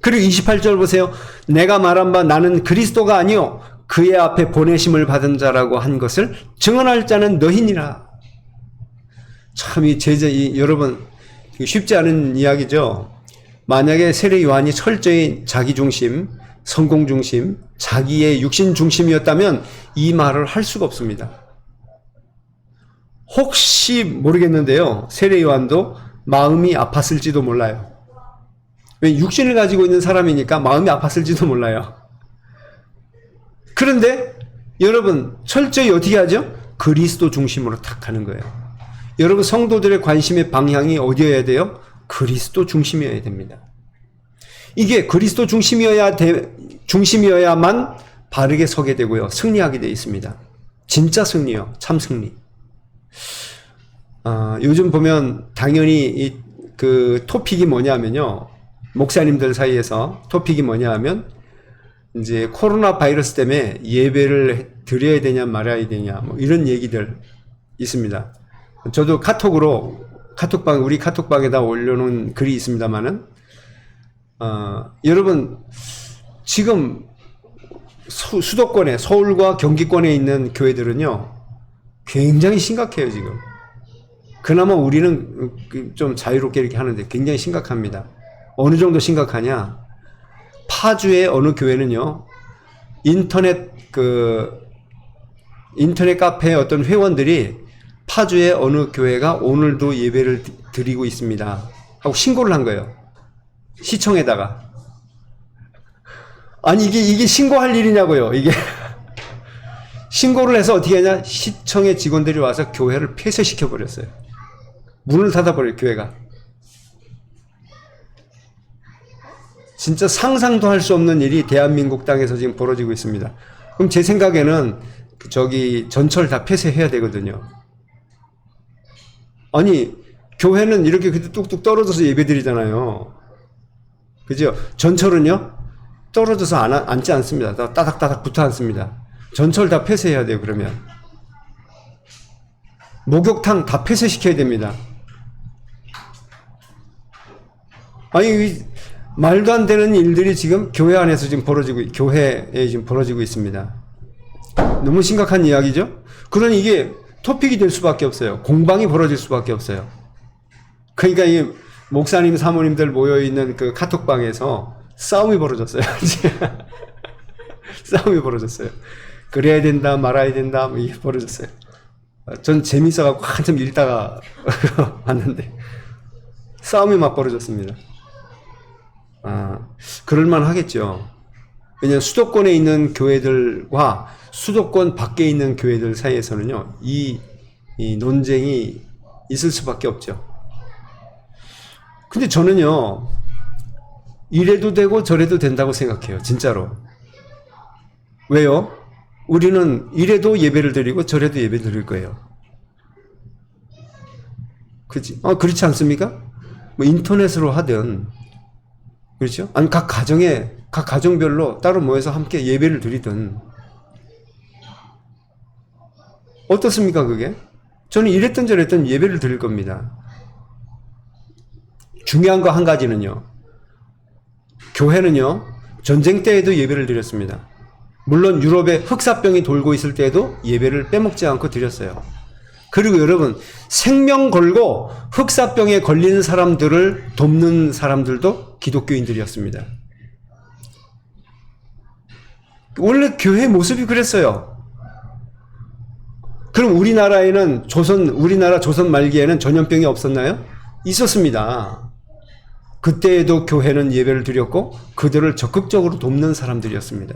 A: 그리고 28절 보세요. 내가 말한 바 나는 그리스도가 아니요 그의 앞에 보내심을 받은 자라고 한 것을 증언할 자는 너희니라. 참 여러분, 쉽지 않은 이야기죠. 만약에 세례 요한이 철저히 자기 중심, 성공 중심, 자기의 육신 중심이었다면 이 말을 할 수가 없습니다. 혹시 모르겠는데요, 세례 요한도 마음이 아팠을지도 몰라요. 왜? 육신을 가지고 있는 사람이니까 마음이 아팠을지도 몰라요. 그런데 여러분, 철저히 어떻게 하죠? 그리스도 중심으로 탁 가는 거예요. 여러분, 성도들의 관심의 방향이 어디여야 돼요? 그리스도 중심이어야 됩니다. 이게 그리스도 중심이어야만 바르게 서게 되고요, 승리하게 되어 있습니다. 진짜 승리요, 참 승리. 요즘 보면 당연히 그 토픽이 뭐냐면요, 목사님들 사이에서 토픽이 뭐냐 하면 이제 코로나 바이러스 때문에 예배를 드려야 되냐 말아야 되냐 뭐 이런 얘기들 있습니다. 저도 우리 카톡방에다 올려놓은 글이 있습니다만은 여러분, 지금 수도권에, 서울과 경기권에 있는 교회들은요 굉장히 심각해요. 지금 그나마 우리는 좀 자유롭게 이렇게 하는데 굉장히 심각합니다. 어느 정도 심각하냐? 파주의 어느 교회는요, 인터넷 카페의 어떤 회원들이 파주의 어느 교회가 오늘도 예배를 드리고 있습니다 하고 신고를 한 거예요, 시청에다가. 아니, 이게 신고할 일이냐고요, 이게. 신고를 해서 어떻게 하냐? 시청의 직원들이 와서 교회를 폐쇄시켜 버렸어요. 문을 닫아버려요, 교회가. 진짜 상상도 할 수 없는 일이 대한민국 땅에서 지금 벌어지고 있습니다. 그럼 제 생각에는 전철 다 폐쇄해야 되거든요. 아니, 교회는 이렇게 뚝뚝 떨어져서 예배드리잖아요. 그죠? 전철은요, 떨어져서 앉지 않습니다. 따닥따닥 붙어 앉습니다. 전철 다 폐쇄해야 돼요, 그러면. 목욕탕 다 폐쇄시켜야 됩니다. 아니, 말도 안 되는 일들이 지금 교회 안에서 교회에 지금 벌어지고 있습니다. 너무 심각한 이야기죠? 그러니 이게 토픽이 될 수밖에 없어요. 공방이 벌어질 수밖에 없어요. 그러니까 이 목사님, 사모님들 모여있는 그 카톡방에서 싸움이 벌어졌어요. 싸움이 벌어졌어요. 그래야 된다, 말아야 된다, 뭐 이게 벌어졌어요. 전 재밌어갖고 한참 읽다가 왔는데 싸움이 막 벌어졌습니다. 그럴만 하겠죠. 왜냐하면 수도권에 있는 교회들과 수도권 밖에 있는 교회들 사이에서는요, 이 논쟁이 있을 수밖에 없죠. 근데 저는요, 이래도 되고 저래도 된다고 생각해요, 진짜로. 왜요? 우리는 이래도 예배를 드리고 저래도 예배 드릴 거예요. 그렇지 않습니까? 뭐 인터넷으로 하든, 그렇죠? 아니, 각 가정별로 따로 모여서 함께 예배를 드리든. 어떻습니까, 그게? 저는 이랬든 저랬든 예배를 드릴 겁니다. 중요한 거 한 가지는요. 교회는요, 전쟁 때에도 예배를 드렸습니다. 물론 유럽에 흑사병이 돌고 있을 때에도 예배를 빼먹지 않고 드렸어요. 그리고 여러분, 생명 걸고 흑사병에 걸리는 사람들을 돕는 사람들도 기독교인들이었습니다. 원래 교회 모습이 그랬어요. 그럼 우리나라에는 우리나라 조선 말기에는 전염병이 없었나요? 있었습니다. 그때에도 교회는 예배를 드렸고 그들을 적극적으로 돕는 사람들이었습니다.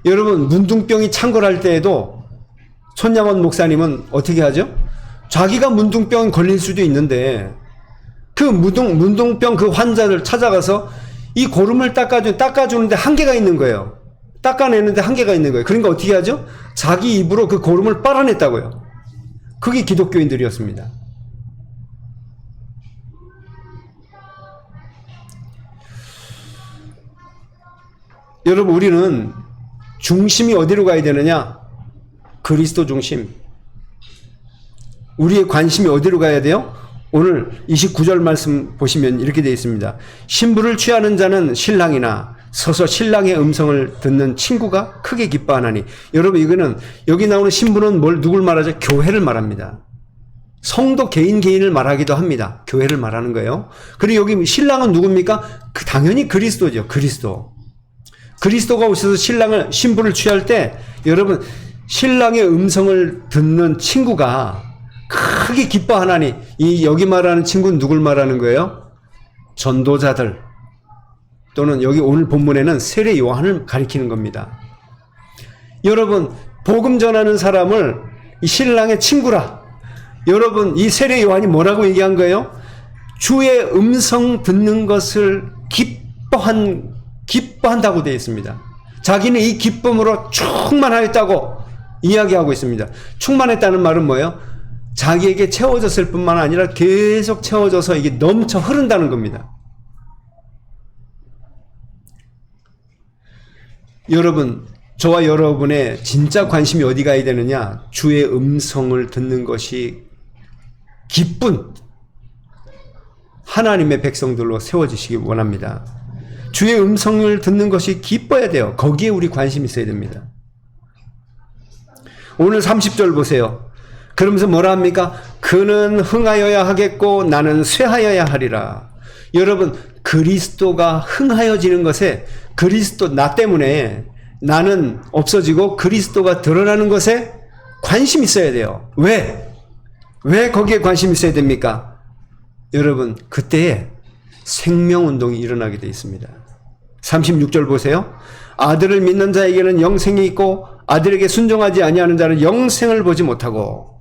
A: 여러분, 문둥병이 창궐할 때에도 손양원 목사님은 어떻게 하죠? 자기가 문둥병 걸릴 수도 있는데 그 문둥병 그 환자를 찾아가서 이 고름을 닦아주는데 한계가 있는 거예요. 닦아내는데 한계가 있는 거예요. 그러니까 어떻게 하죠? 자기 입으로 그 고름을 빨아냈다고요. 그게 기독교인들이었습니다. 여러분, 우리는 중심이 어디로 가야 되느냐? 그리스도 중심. 우리의 관심이 어디로 가야 돼요? 오늘 29절 말씀 보시면 이렇게 되어 있습니다. 신부를 취하는 자는 신랑이나 서서 신랑의 음성을 듣는 친구가 크게 기뻐하나니. 여러분, 이거는 여기 나오는 신부는 누굴 말하죠? 교회를 말합니다. 성도 개인을 말하기도 합니다. 교회를 말하는 거예요. 그리고 여기 신랑은 누굽니까? 당연히 그리스도죠. 그리스도가 오셔서 신부를 취할 때 여러분, 신랑의 음성을 듣는 친구가 크게 기뻐하나니. 여기 말하는 친구는 누굴 말하는 거예요? 전도자들 또는 여기 오늘 본문에는 세례 요한을 가리키는 겁니다. 여러분, 복음 전하는 사람을 이 신랑의 친구라. 여러분, 이 세례 요한이 뭐라고 얘기한 거예요? 주의 음성 듣는 것을 기뻐한다고 되어 있습니다. 자기는 이 기쁨으로 충만하였다고 이야기하고 있습니다. 충만했다는 말은 뭐예요? 자기에게 채워졌을 뿐만 아니라 계속 채워져서 이게 넘쳐 흐른다는 겁니다. 여러분, 저와 여러분의 진짜 관심이 어디 가야 되느냐? 주의 음성을 듣는 것이 기쁜 하나님의 백성들로 세워지시기 원합니다. 주의 음성을 듣는 것이 기뻐야 돼요. 거기에 우리 관심이 있어야 됩니다. 오늘 30절 보세요. 그러면서 뭐라 합니까? 그는 흥하여야 하겠고 나는 쇠하여야 하리라. 여러분, 그리스도가 흥하여지는 것에 나 때문에 나는 없어지고 그리스도가 드러나는 것에 관심이 있어야 돼요. 왜 거기에 관심이 있어야 됩니까? 여러분, 그때에 생명운동이 일어나게 되어 있습니다. 36절 보세요. 아들을 믿는 자에게는 영생이 있고 아들에게 순종하지 아니하는 자는 영생을 보지 못하고.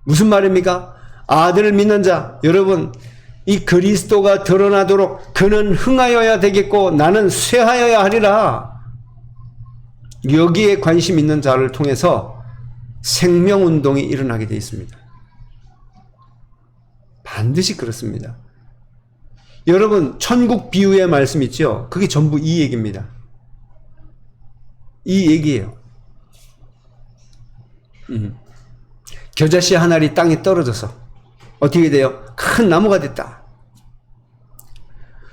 A: 무슨 말입니까? 아들을 믿는 자, 여러분, 이 그리스도가 드러나도록 그는 흥하여야 되겠고 나는 쇠하여야 하리라. 여기에 관심 있는 자를 통해서 생명운동이 일어나게 되어 있습니다. 반드시 그렇습니다. 여러분, 천국 비유의 말씀 있죠? 그게 전부 이 얘기입니다. 이 얘기예요. 겨자씨 한 알이 땅에 떨어져서 어떻게 돼요? 큰 나무가 됐다.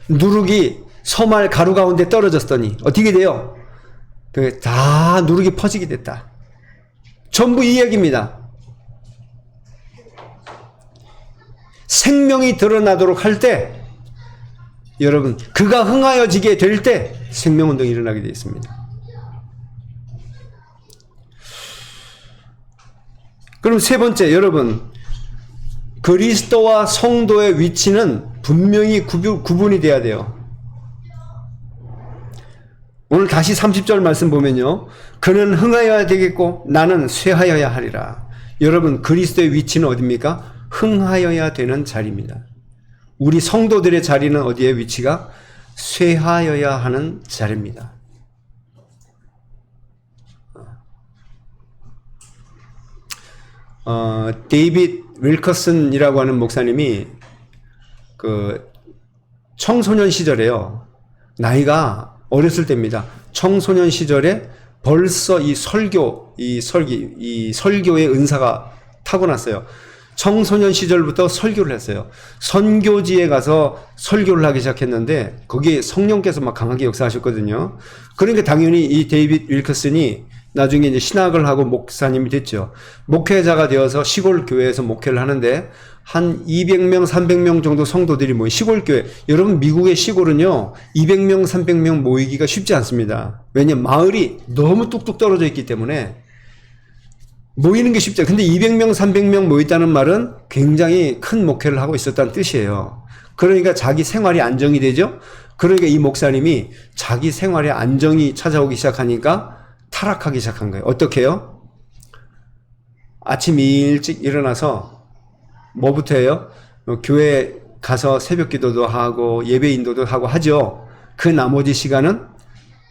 A: 누룩이 소말 가루 가운데 떨어졌더니 어떻게 돼요? 다 누룩이 퍼지게 됐다. 전부 이 얘기입니다. 생명이 드러나도록 할 때, 여러분, 그가 흥하여지게 될 때 생명운동이 일어나게 되어 있습니다. 그럼 세 번째, 여러분, 그리스도와 성도의 위치는 분명히 구분이 돼야 돼요. 오늘 다시 30절 말씀 보면요. 그는 흥하여야 되겠고 나는 쇠하여야 하리라. 여러분, 그리스도의 위치는 어디입니까? 흥하여야 되는 자리입니다. 우리 성도들의 자리는 어디에 위치가? 쇠하여야 하는 자리입니다. 데이빗 윌커슨이라고 하는 목사님이 그 청소년 시절에요. 나이가 어렸을 때입니다. 청소년 시절에 벌써 이 설교의 은사가 타고났어요. 청소년 시절부터 설교를 했어요. 선교지에 가서 설교를 하기 시작했는데 거기에 성령께서 막 강하게 역사하셨거든요. 그러니까 당연히 이 데이빗 윌커슨이 나중에 이제 신학을 하고 목사님이 됐죠. 목회자가 되어서 시골 교회에서 목회를 하는데 한 200명, 300명 정도 성도들이 모인 시골 교회. 여러분 미국의 시골은요 200명, 300명 모이기가 쉽지 않습니다. 왜냐면 마을이 너무 뚝뚝 떨어져 있기 때문에 모이는 게 쉽죠. 근데 200명, 300명 모였다는 말은 굉장히 큰 목회를 하고 있었다는 뜻이에요. 그러니까 자기 생활이 안정이 되죠. 그러니까 이 목사님이 자기 생활에 안정이 찾아오기 시작하니까 타락하기 시작한 거예요. 어떻게 해요? 아침 일찍 일어나서 뭐부터 해요? 교회 가서 새벽 기도도 하고 예배 인도도 하고 하죠. 그 나머지 시간은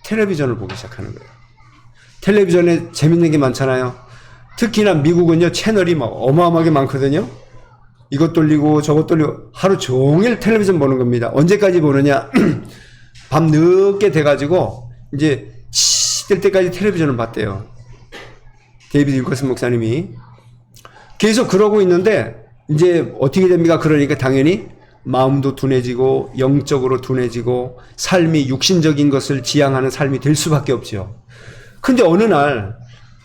A: 텔레비전을 보기 시작하는 거예요. 텔레비전에 재밌는 게 많잖아요. 특히나 미국은요 채널이 막 어마어마하게 많거든요. 이것 돌리고 저것 돌리고 하루 종일 텔레비전 보는 겁니다. 언제까지 보느냐? 밤 늦게 돼가지고 이제 될 때까지 텔레비전을 봤대요. 데이비드 윌커슨 목사님이 계속 그러고 있는데 이제 어떻게 됩니까? 그러니까 당연히 마음도 둔해지고 영적으로 둔해지고 삶이 육신적인 것을 지향하는 삶이 될 수밖에 없죠. 근데 어느 날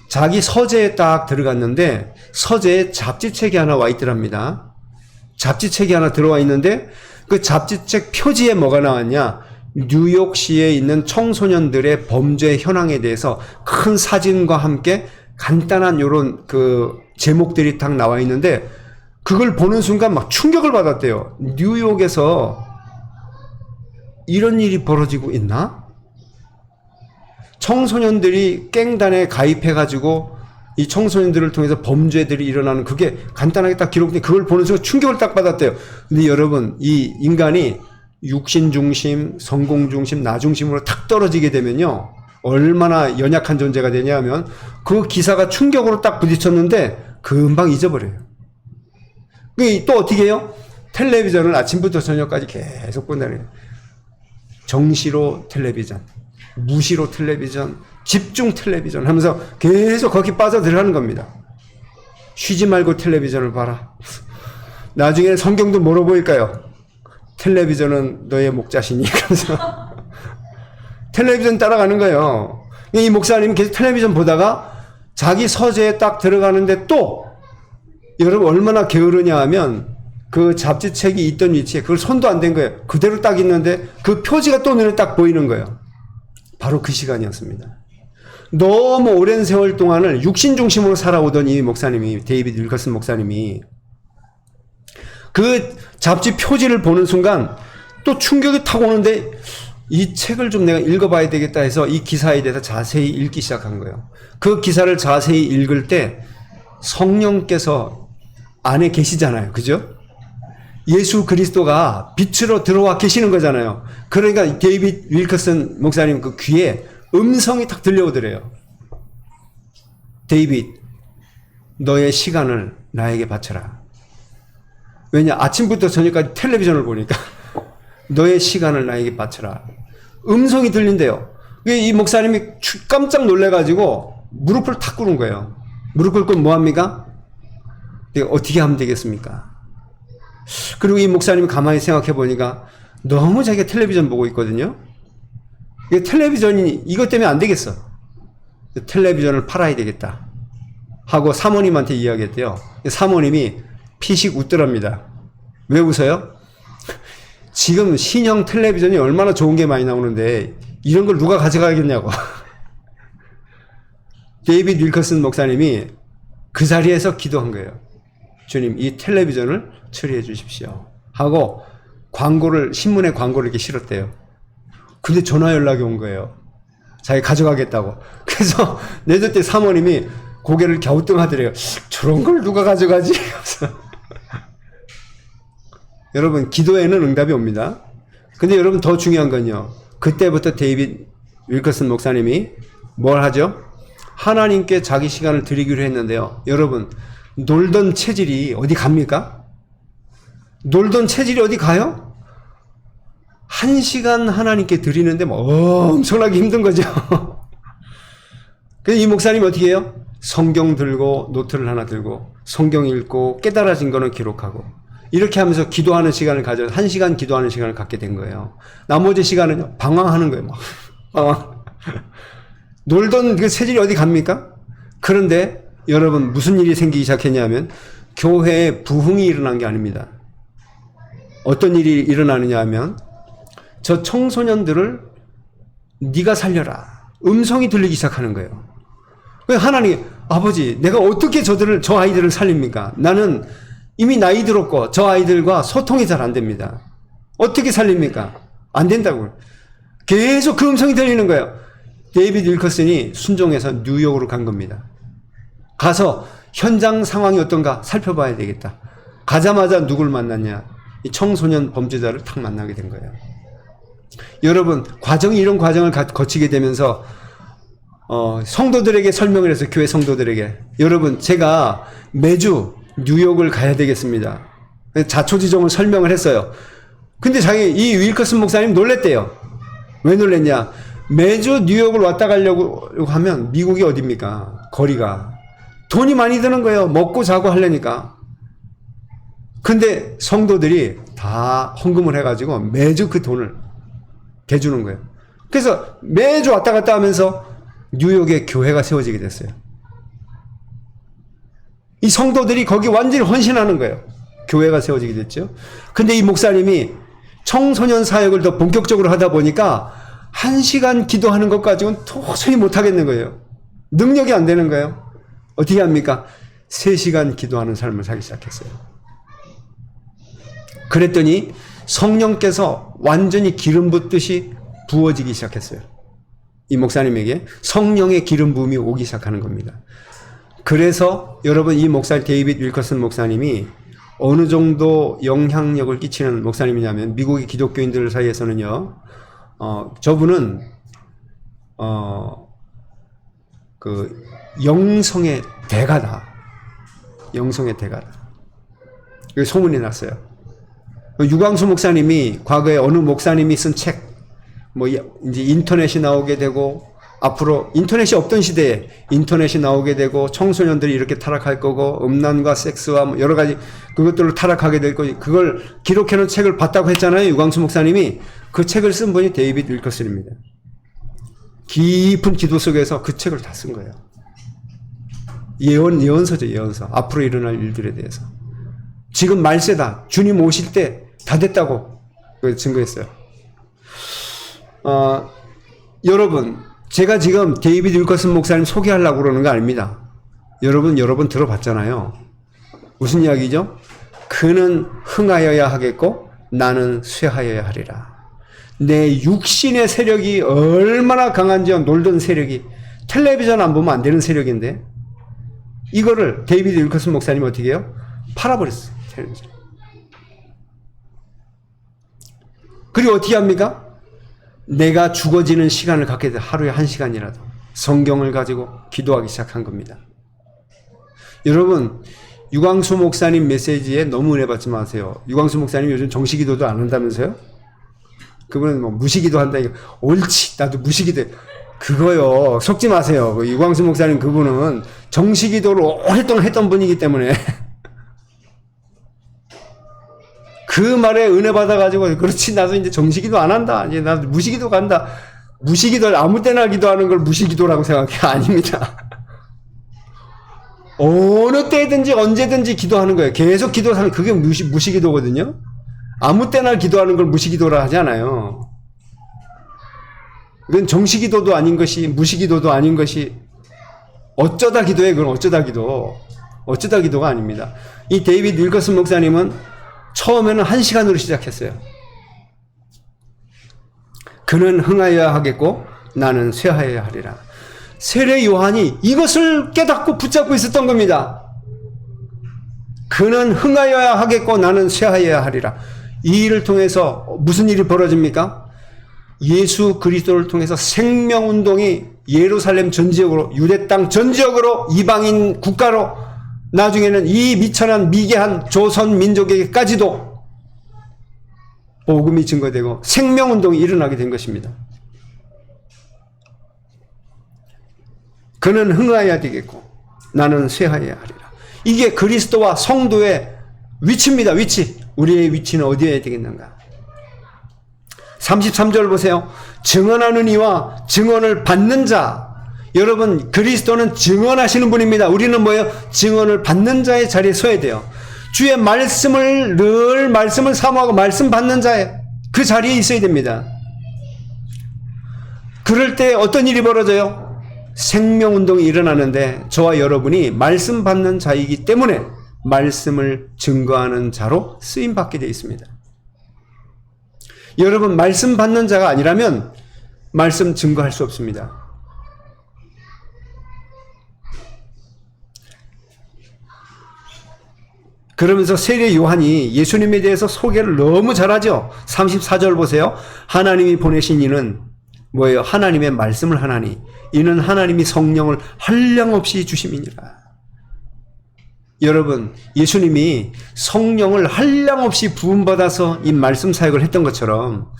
A: 자기 서재에 딱 들어갔는데 서재에 잡지책이 하나 와 있더랍니다. 잡지책이 하나 들어와 있는데 그 잡지책 표지에 뭐가 나왔냐? 뉴욕시에 있는 청소년들의 범죄 현황에 대해서 큰 사진과 함께 간단한 요런 그 제목들이 딱 나와 있는데 그걸 보는 순간 막 충격을 받았대요. 뉴욕에서 이런 일이 벌어지고 있나? 청소년들이 갱단에 가입해가지고 이 청소년들을 통해서 범죄들이 일어나는 그게 간단하게 딱 기록돼 그걸 보는 순간 충격을 딱 받았대요. 근데 여러분 이 인간이 육신 중심, 성공 중심, 나 중심으로 탁 떨어지게 되면요 얼마나 연약한 존재가 되냐면 그 기사가 충격으로 딱 부딪혔는데 금방 잊어버려요. 또 어떻게 해요? 텔레비전을 아침부터 저녁까지 계속 본다는 거예요. 정시로 텔레비전, 무시로 텔레비전, 집중 텔레비전 하면서 계속 거기 빠져들어가는 겁니다. 쉬지 말고 텔레비전을 봐라. 나중에 성경도 뭐로 보일까요? 텔레비전은 너의 목자시니. 그래서 텔레비전 따라가는 거예요. 이 목사님이 계속 텔레비전 보다가 자기 서재에 딱 들어가는데 또 여러분 얼마나 게으르냐 하면 그 잡지책이 있던 위치에 그걸 손도 안 댄 거예요. 그대로 딱 있는데 그 표지가 또 눈에 딱 보이는 거예요. 바로 그 시간이었습니다. 너무 오랜 세월 동안을 육신 중심으로 살아오던 이 목사님이 데이비드 윌커슨 목사님이 그 잡지 표지를 보는 순간 또 충격이 탁 오는데 이 책을 좀 내가 읽어봐야 되겠다 해서 이 기사에 대해서 자세히 읽기 시작한 거예요. 그 기사를 자세히 읽을 때 성령께서 안에 계시잖아요. 그죠? 예수 그리스도가 빛으로 들어와 계시는 거잖아요. 그러니까 데이빗 윌커슨 목사님 그 귀에 음성이 탁 들려오더래요. 데이빗, 너의 시간을 나에게 바쳐라. 왜냐? 아침부터 저녁까지 텔레비전을 보니까 너의 시간을 나에게 바쳐라. 음성이 들린대요. 이 목사님이 깜짝 놀래가지고 무릎을 탁 꿇은 거예요. 무릎 꿇고 뭐합니까? 어떻게 하면 되겠습니까? 그리고 이 목사님이 가만히 생각해 보니까 너무 자기가 텔레비전 보고 있거든요. 텔레비전이 이것 때문에 안 되겠어. 텔레비전을 팔아야 되겠다 하고 사모님한테 이야기했대요. 사모님이 피식 웃더랍니다. 왜 웃어요? 지금 신형 텔레비전이 얼마나 좋은 게 많이 나오는데 이런 걸 누가 가져가겠냐고. 데이빗 윌커슨 목사님이 그 자리에서 기도한 거예요. 주님, 이 텔레비전을 처리해 주십시오 하고 신문에 광고를 이렇게 실었대요. 근데 전화 연락이 온 거예요. 자기 가져가겠다고. 그래서 내절 때 사모님이 고개를 갸우뚱하더래요. 저런 걸 누가 가져가지? 여러분, 기도에는 응답이 옵니다. 근데 여러분, 더 중요한 건요. 그때부터 데이빗 윌커슨 목사님이 뭘 하죠? 하나님께 자기 시간을 드리기로 했는데요. 여러분, 놀던 체질이 어디 갑니까? 놀던 체질이 어디 가요? 1시간 하나님께 드리는데 뭐 엄청나게 힘든 거죠. 그래서 이 목사님이 어떻게 해요? 성경 들고 노트를 하나 들고 성경 읽고 깨달아진 거는 기록하고 이렇게 하면서 기도하는 시간을 가져 1시간 기도하는 시간을 갖게 된 거예요. 나머지 시간은 방황하는 거예요. 막. 방황. 놀던 그 체질이 어디 갑니까? 그런데 여러분 무슨 일이 생기기 시작했냐면 교회에 부흥이 일어난 게 아닙니다. 어떤 일이 일어나느냐 하면 저 청소년들을 네가 살려라. 음성이 들리기 시작하는 거예요. 하나님, 아버지, 내가 어떻게 저 아이들을 살립니까? 나는 이미 나이 들었고 저 아이들과 소통이 잘 안 됩니다. 어떻게 살립니까? 안 된다고요. 계속 그 음성이 들리는 거예요. 데이비드 윌커슨이 순종해서 뉴욕으로 간 겁니다. 가서 현장 상황이 어떤가 살펴봐야 되겠다. 가자마자 누굴 만났냐? 이 청소년 범죄자를 탁 만나게 된 거예요. 여러분, 이런 과정을 거치게 되면서 성도들에게 설명을 해서 교회 성도들에게 여러분 제가 매주 뉴욕을 가야 되겠습니다. 자초지종을 설명을 했어요. 근데 이 윌커슨 목사님 놀랬대요. 왜 놀랬냐? 매주 뉴욕을 왔다 가려고 하면 미국이 어딥니까? 거리가. 돈이 많이 드는 거예요. 먹고 자고 하려니까. 근데 성도들이 다 헌금을 해가지고 매주 그 돈을 대주는 거예요. 그래서 매주 왔다 갔다 하면서 뉴욕에 교회가 세워지게 됐어요. 이 성도들이 거기 완전히 헌신하는 거예요. 교회가 세워지게 됐죠. 근데 이 목사님이 청소년 사역을 더 본격적으로 하다 보니까 1시간 기도하는 것 가지고는 도저히 못하겠는 거예요. 능력이 안 되는 거예요. 어떻게 합니까? 3시간 기도하는 삶을 살기 시작했어요. 그랬더니 성령께서 완전히 기름 붓듯이 부어지기 시작했어요. 이 목사님에게 성령의 기름 부음이 오기 시작하는 겁니다. 그래서 여러분 이 데이비드 윌커슨 목사님이 어느 정도 영향력을 끼치는 목사님이냐면 미국의 기독교인들 사이에서는요, 저분은 그 영성의 대가다. 영성의 대가다. 그 소문이 났어요. 유광수 목사님이 과거에 어느 목사님이 쓴 책, 이제 인터넷이 나오게 되고, 앞으로 인터넷이 없던 시대에 인터넷이 나오게 되고, 청소년들이 이렇게 타락할 거고, 음란과 섹스와 여러 가지 그것들로 타락하게 될 거고, 그걸 기록해놓은 책을 봤다고 했잖아요. 유광수 목사님이. 그 책을 쓴 분이 데이비드 윌커슨입니다. 깊은 기도 속에서 그 책을 다 쓴 거예요. 예언서죠, 예언서. 앞으로 일어날 일들에 대해서. 지금 말세다. 주님 오실 때 다 됐다고 증거했어요. 여러분, 제가 지금 데이비드 윌커슨 목사님 소개하려고 그러는 거 아닙니다. 여러분 들어봤잖아요. 무슨 이야기죠? 그는 흥하여야 하겠고 나는 쇠하여야 하리라. 내 육신의 세력이 얼마나 강한지요. 놀던 세력이. 텔레비전 안 보면 안 되는 세력인데 이거를 데이비드 윌커슨 목사님이 어떻게 해요? 팔아버렸어요. 텔레비전. 그리고 어떻게 합니까? 내가 죽어지는 시간을 갖게 돼. 하루에 1시간이라도 성경을 가지고 기도하기 시작한 겁니다. 여러분, 유광수 목사님 메시지에 너무 은혜 받지 마세요. 유광수 목사님 요즘 정시기도도 안 한다면서요? 그분은 무시기도 한다. 옳지, 나도 무시기도. 그거요, 속지 마세요. 유광수 목사님 그분은 정시기도를 오랫동안 했던 분이기 때문에 그 말에 은혜 받아가지고, 그렇지, 나도 이제 정시기도 안 한다. 이제 나도 무시기도 간다. 무시기도를 아무 때나 기도하는 걸 무시기도라고 생각해. 아닙니다. 어느 때든지 언제든지 기도하는 거예요. 계속 기도하면 그게 무시기도거든요. 아무 때나 기도하는 걸 무시기도라 하지 않아요. 그건 정시기도도 아닌 것이, 무시기도도 아닌 것이, 어쩌다 기도해. 그건 어쩌다 기도. 어쩌다 기도가 아닙니다. 이 데이비드 윌커슨 목사님은 처음에는 1시간으로 시작했어요. 그는 흥하여야 하겠고 나는 쇠하여야 하리라. 세례 요한이 이것을 깨닫고 붙잡고 있었던 겁니다. 그는 흥하여야 하겠고 나는 쇠하여야 하리라. 이 일을 통해서 무슨 일이 벌어집니까? 예수 그리스도를 통해서 생명운동이 예루살렘 전 지역으로, 유대 땅 전 지역으로, 이방인 국가로, 나중에는 이 미천한 미개한 조선 민족에게까지도 복음이 증거되고 생명운동이 일어나게 된 것입니다. 그는 흥하여야 되겠고 나는 쇠하여야 하리라. 이게 그리스도와 성도의 위치입니다. 위치. 우리의 위치는 어디에 되겠는가? 33절 보세요. 증언하는 이와 증언을 받는 자. 여러분, 그리스도는 증언하시는 분입니다. 우리는 뭐예요? 증언을 받는 자의 자리에 서야 돼요. 주의 말씀을 늘 말씀을 사모하고 말씀 받는 자의 그 자리에 있어야 됩니다. 그럴 때 어떤 일이 벌어져요? 생명운동이 일어나는데 저와 여러분이 말씀 받는 자이기 때문에 말씀을 증거하는 자로 쓰임받게 되어 있습니다. 여러분, 말씀 받는 자가 아니라면 말씀 증거할 수 없습니다. 그러면서 세례 요한이 예수님에 대해서 소개를 너무 잘하죠. 34절 보세요. 하나님이 보내신 이는 뭐예요? 하나님의 말씀을 하나니 이는 하나님이 성령을 한량없이 주심이니라. 여러분, 예수님이 성령을 한량없이 부음받아서 이 말씀 사역을 했던 것처럼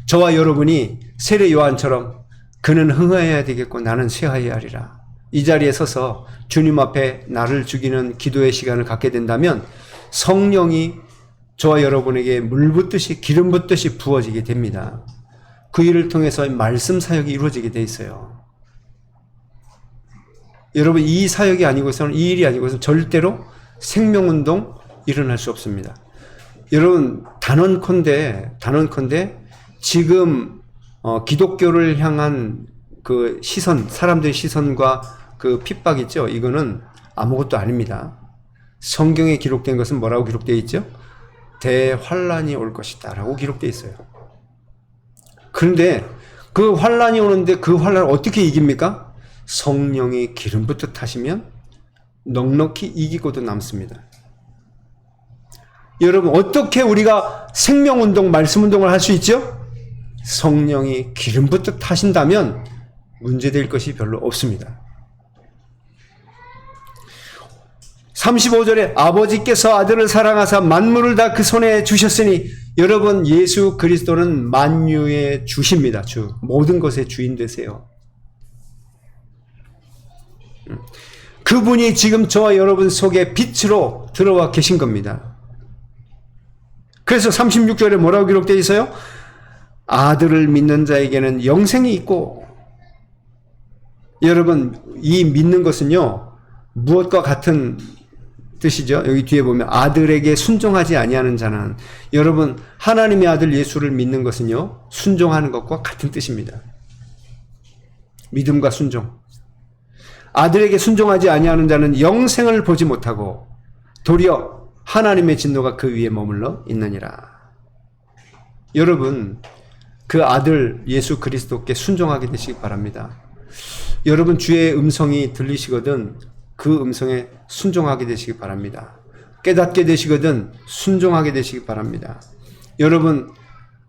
A: 저와 여러분이 세례 요한처럼 그는 흥하여야 되겠고 나는 쇠하여야 하리라. 이 자리에 서서 주님 앞에 나를 죽이는 기도의 시간을 갖게 된다면 성령이 저와 여러분에게 물 붓듯이 기름 붓듯이 부어지게 됩니다. 그 일을 통해서 말씀 사역이 이루어지게 돼 있어요. 여러분, 이 사역이 아니고서는, 이 일이 아니고서는 절대로 생명운동 일어날 수 없습니다. 여러분, 단언컨대 지금 기독교를 향한 그 시선, 사람들의 시선과 그 핍박 있죠? 이거는 아무것도 아닙니다. 성경에 기록된 것은 뭐라고 기록되어 있죠? 대환란이 올 것이다 라고 기록되어 있어요. 그런데 그 환란이 오는데 그 환란을 어떻게 이깁니까? 성령이 기름 붓듯 하시면 넉넉히 이기고도 남습니다. 여러분, 어떻게 우리가 생명운동, 말씀운동을 할 수 있죠? 성령이 기름 붓듯 하신다면 문제될 것이 별로 없습니다. 35절에 아버지께서 아들을 사랑하사 만물을 다 그 손에 주셨으니 여러분, 예수 그리스도는 만유의 주십니다. 주. 모든 것의 주인 되세요. 그분이 지금 저와 여러분 속에 빛으로 들어와 계신 겁니다. 그래서 36절에 뭐라고 기록되어 있어요? 아들을 믿는 자에게는 영생이 있고, 여러분, 이 믿는 것은요, 무엇과 같은 뜻이죠? 여기 뒤에 보면 아들에게 순종하지 아니하는 자는, 여러분, 하나님의 아들 예수를 믿는 것은요, 순종하는 것과 같은 뜻입니다. 믿음과 순종. 아들에게 순종하지 아니하는 자는 영생을 보지 못하고 도리어 하나님의 진노가 그 위에 머물러 있느니라. 여러분, 그 아들 예수 그리스도께 순종하게 되시기 바랍니다. 여러분, 주의 음성이 들리시거든 그 음성에 순종하게 되시기 바랍니다. 깨닫게 되시거든 순종하게 되시기 바랍니다. 여러분,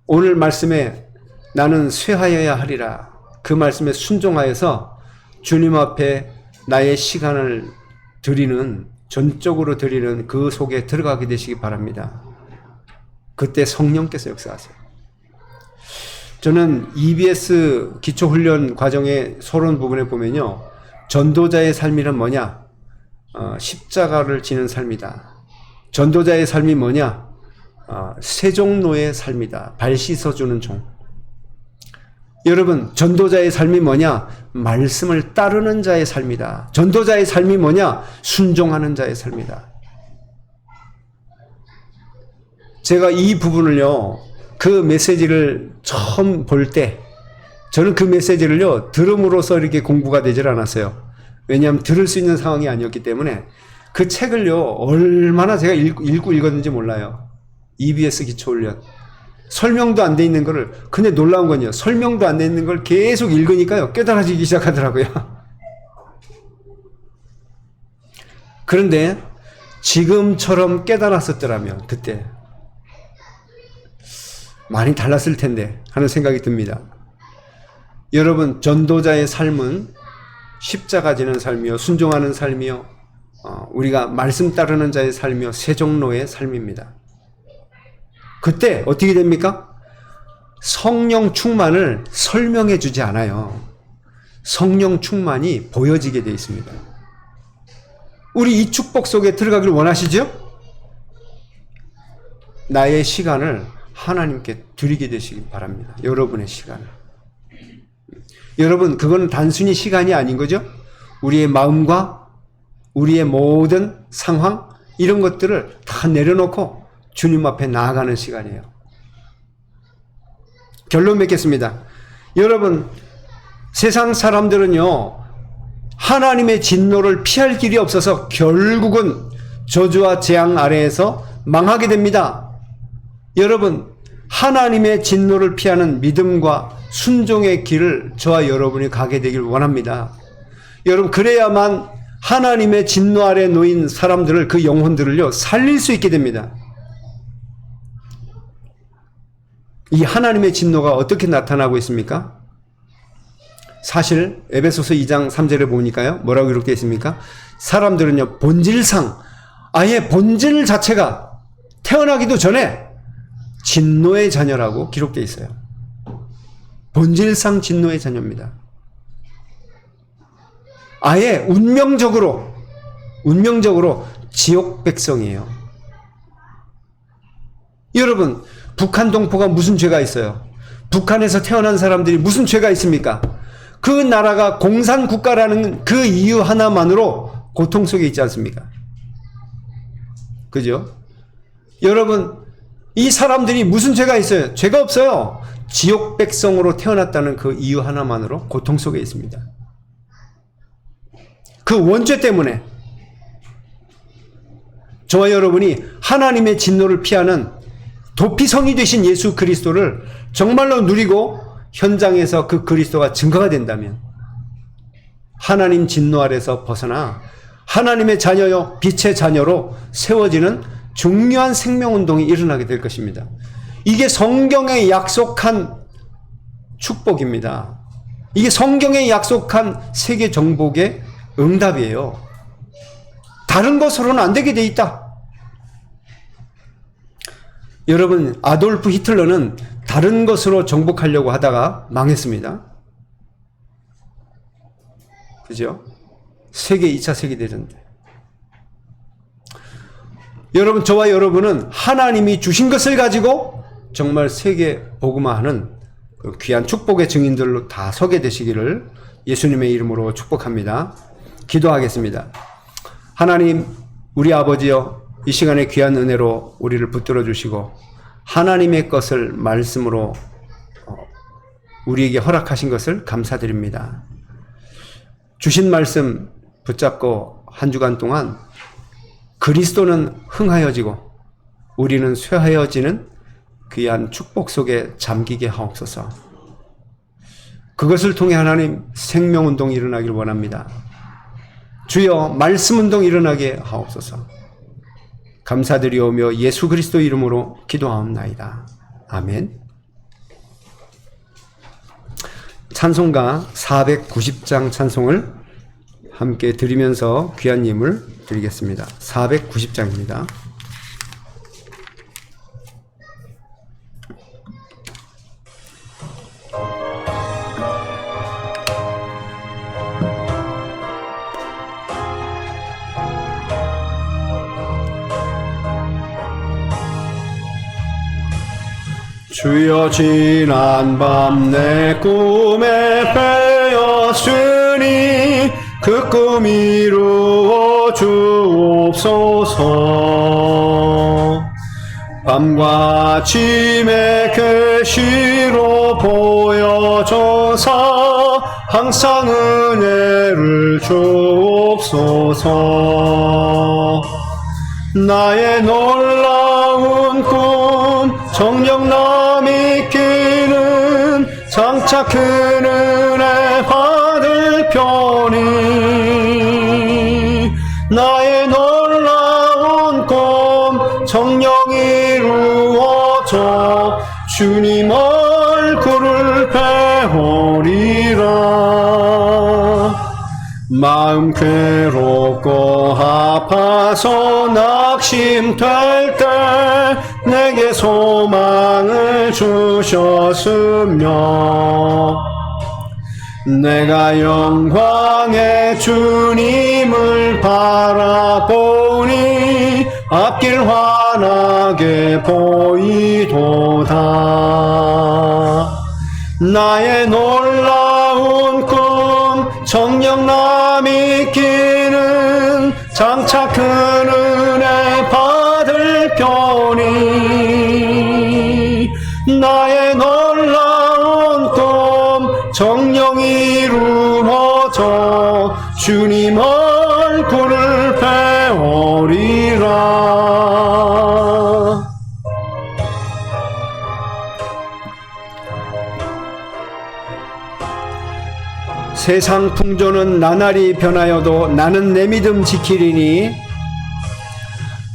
A: 오늘 말씀에 나는 쇠하여야 하리라, 그 말씀에 순종하여서 주님 앞에 나의 시간을 드리는, 전적으로 드리는 그 속에 들어가게 되시기 바랍니다. 그때 성령께서 역사하세요. 저는 EBS 기초훈련 과정의 서론 부분에 보면요, 전도자의 삶이란 뭐냐? 십자가를 지는 삶이다. 전도자의 삶이 뭐냐? 세종로의 삶이다. 발 씻어주는 종. 여러분, 전도자의 삶이 뭐냐? 말씀을 따르는 자의 삶이다. 전도자의 삶이 뭐냐? 순종하는 자의 삶이다. 제가 이 부분을요, 그 메시지를 처음 볼 때, 저는 그 메시지를요, 들음으로써 이렇게 공부가 되질 않았어요. 왜냐하면 들을 수 있는 상황이 아니었기 때문에. 그 책을요, 얼마나 제가 읽고 읽었는지 몰라요. EBS 기초훈련. 설명도 안 돼 있는 거를, 근데 놀라운 건요, 설명도 안 돼 있는 걸 계속 읽으니까요, 깨달아지기 시작하더라고요. 그런데 지금처럼 깨달았었더라면 그때 많이 달랐을 텐데 하는 생각이 듭니다. 여러분, 전도자의 삶은 십자가 지는 삶이요, 순종하는 삶이요, 우리가 말씀 따르는 자의 삶이요, 세종로의 삶입니다. 그때 어떻게 됩니까? 성령 충만을 설명해 주지 않아요. 성령 충만이 보여지게 되어 있습니다. 우리 이 축복 속에 들어가길 원하시죠? 나의 시간을 하나님께 드리게 되시기 바랍니다. 여러분의 시간을. 여러분, 그건 단순히 시간이 아닌 거죠? 우리의 마음과 우리의 모든 상황, 이런 것들을 다 내려놓고 주님 앞에 나아가는 시간이에요. 결론 맺겠습니다. 여러분, 세상 사람들은요, 하나님의 진노를 피할 길이 없어서 결국은 저주와 재앙 아래에서 망하게 됩니다. 여러분, 하나님의 진노를 피하는 믿음과 순종의 길을 저와 여러분이 가게 되길 원합니다. 여러분, 그래야만 하나님의 진노 아래 놓인 사람들을, 그 영혼들을요, 살릴 수 있게 됩니다. 이 하나님의 진노가 어떻게 나타나고 있습니까? 사실 에베소서 2장 3절에 보니까요, 뭐라고 기록되어 있습니까? 사람들은요, 본질상 아예 본질 자체가 태어나기도 전에 진노의 자녀라고 기록되어 있어요. 본질상 진노의 자녀입니다. 아예 운명적으로 지옥 백성이에요. 여러분, 북한 동포가 무슨 죄가 있어요? 북한에서 태어난 사람들이 무슨 죄가 있습니까? 그 나라가 공산국가라는 그 이유 하나만으로 고통 속에 있지 않습니까? 그죠? 여러분, 이 사람들이 무슨 죄가 있어요? 죄가 없어요. 지옥 백성으로 태어났다는 그 이유 하나만으로 고통 속에 있습니다. 그 원죄 때문에 저와 여러분이 하나님의 진노를 피하는 도피성이 되신 예수 그리스도를 정말로 누리고 현장에서 그 그리스도가 증거가 된다면 하나님 진노 아래서 벗어나 하나님의 자녀요, 빛의 자녀로 세워지는 중요한 생명운동이 일어나게 될 것입니다. 이게 성경에 약속한 축복입니다. 이게 성경에 약속한 세계 정복의 응답이에요. 다른 것으로는 안 되게 돼 있다. 여러분, 아돌프 히틀러는 다른 것으로 정복하려고 하다가 망했습니다. 그죠? 2차 세계대전 때. 여러분, 저와 여러분은 하나님이 주신 것을 가지고 정말 세계 복음화하는 그 귀한 축복의 증인들로 다 서게 되시기를 예수님의 이름으로 축복합니다. 기도하겠습니다. 하나님, 우리 아버지여, 이 시간에 귀한 은혜로 우리를 붙들어 주시고 하나님의 것을 말씀으로 우리에게 허락하신 것을 감사드립니다. 주신 말씀 붙잡고 한 주간 동안 그리스도는 흥하여지고 우리는 쇠하여지는 귀한 축복 속에 잠기게 하옵소서. 그것을 통해 하나님 생명운동이 일어나길 원합니다. 주여, 말씀운동 일어나게 하옵소서. 감사드리오며 예수 그리스도 이름으로 기도하옵나이다. 아멘. 찬송가 490장 찬송을 함께 드리면서 귀한 예물 드리겠습니다. 490장입니다. 주여, 지난 밤 내 꿈에 빼었으니 그 꿈 이루어 주옵소서. 밤과 아침에 계시로 보여줘서 항상 은혜를 주옵소서. 나의 놀라운 꿈 정녕 남이 끼는 장차 큰 은혜 받을 편이 나의 놀라운 꿈 정녕 이루어져 주님 얼굴을 배우리라. 마음 괴롭고 아파서 낙심될 때 내게 소망을 주셨으며 내가 영광의 주님을 바라보니 앞길 환하게 보이도다. 나의 놀라운 꿈 정녕 남이 끼는 장차 큰 은혜 받을 편이 나의 놀라운 꿈 정녕 이루어져 주님 얼굴을 배우리라. 세상 풍조는 나날이 변하여도 나는 내 믿음 지키리니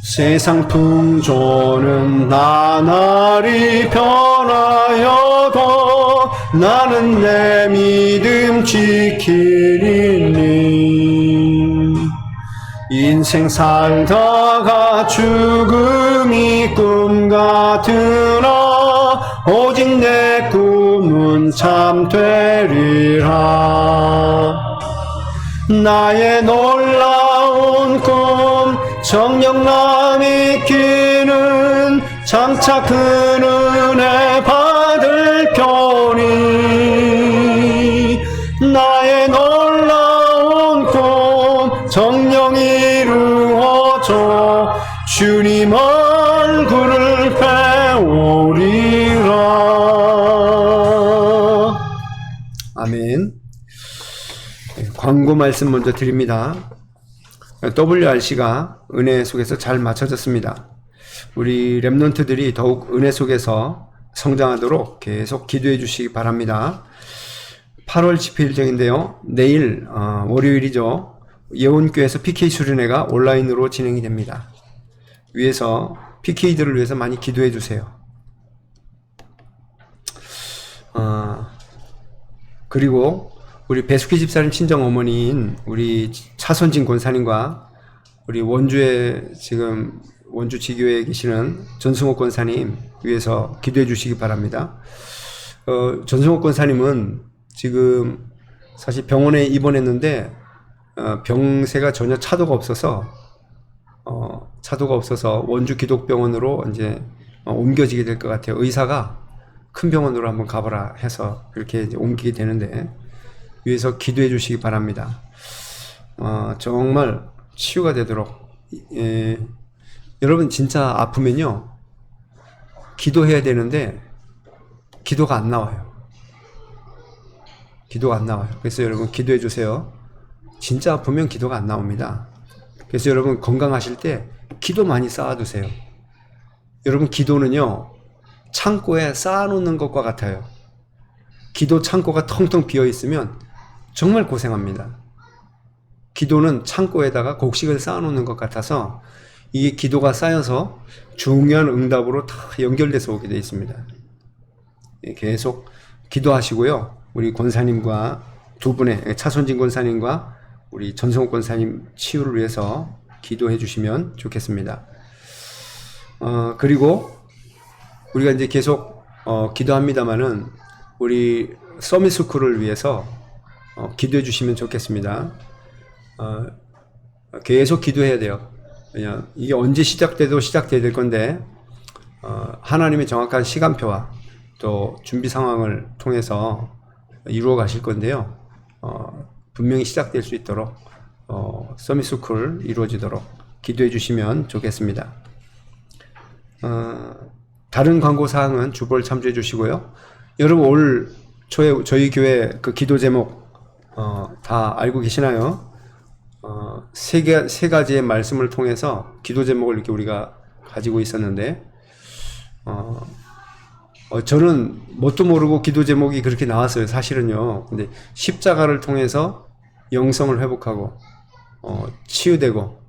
A: 세상 풍조는 나날이 변하여도 나는 내 믿음 지키리니 인생 살다가 죽음이 꿈 같으나 오직 내 꿈은 참 되리라. 나의 놀라운 꿈 정녕 남이 끼는 장차 큰 은혜 받을 편이 나의 놀라운 꿈 정녕 이루어져 주님 얼굴을 배우리라. 아멘. 광고 말씀 먼저 드립니다. WRC가 은혜 속에서 잘 맞춰졌습니다. 우리 랩런트들이 더욱 은혜 속에서 성장하도록 계속 기도해 주시기 바랍니다. 8월 집회 일정인데요. 내일 월요일이죠. 예원교회에서 PK 수련회가 온라인으로 진행이 됩니다. 위에서 PK들을 위해서 많이 기도해 주세요. 그리고 우리 배숙희 집사님 친정 어머니인 우리 차선진 권사님과 우리 원주에 지금 원주 지교회에 계시는 전승옥 권사님 위해서 기도해 주시기 바랍니다. 전승옥 권사님은 지금 사실 병원에 입원했는데 병세가 전혀 차도가 없어서 원주 기독병원으로 이제 옮겨지게 될 것 같아요. 의사가 큰 병원으로 한번 가보라 해서 그렇게 이제 옮기게 되는데 위해서 기도해 주시기 바랍니다. 정말 치유가 되도록. 여러분 진짜 아프면요 기도해야 되는데 기도가 안 나와요. 그래서 여러분 기도해 주세요. 진짜 아프면 기도가 안 나옵니다. 그래서 여러분 건강하실 때 기도 많이 쌓아두세요. 여러분 기도는요 창고에 쌓아놓는 것과 같아요. 기도 창고가 텅텅 비어 있으면 정말 고생합니다. 기도는 창고에다가 곡식을 쌓아놓는 것 같아서 이게 기도가 쌓여서 중요한 응답으로 다 연결돼서 오게 되어 있습니다. 계속 기도하시고요. 우리 권사님과 두 분의 차선진 권사님과 우리 전성욱 권사님 치유를 위해서 기도해 주시면 좋겠습니다. 그리고 우리가 이제 계속 기도합니다마는 우리 서밋스쿨을 위해서 기도해 주시면 좋겠습니다. 계속 기도해야 돼요. 그냥 이게 언제 시작돼도 시작돼야 될 건데 하나님의 정확한 시간표와 또 준비 상황을 통해서 이루어 가실 건데요. 분명히 시작될 수 있도록 서밋스쿨 이루어지도록 기도해 주시면 좋겠습니다. 다른 광고 사항은 주보를 참조해 주시고요. 여러분 올 초에 저희 교회 그 기도 제목 다 알고 계시나요? 세 가지의 말씀을 통해서 기도 제목을 이렇게 우리가 가지고 있었는데 저는 뭣도 모르고 기도 제목이 그렇게 나왔어요. 사실은요. 근데 십자가를 통해서 영성을 회복하고 치유되고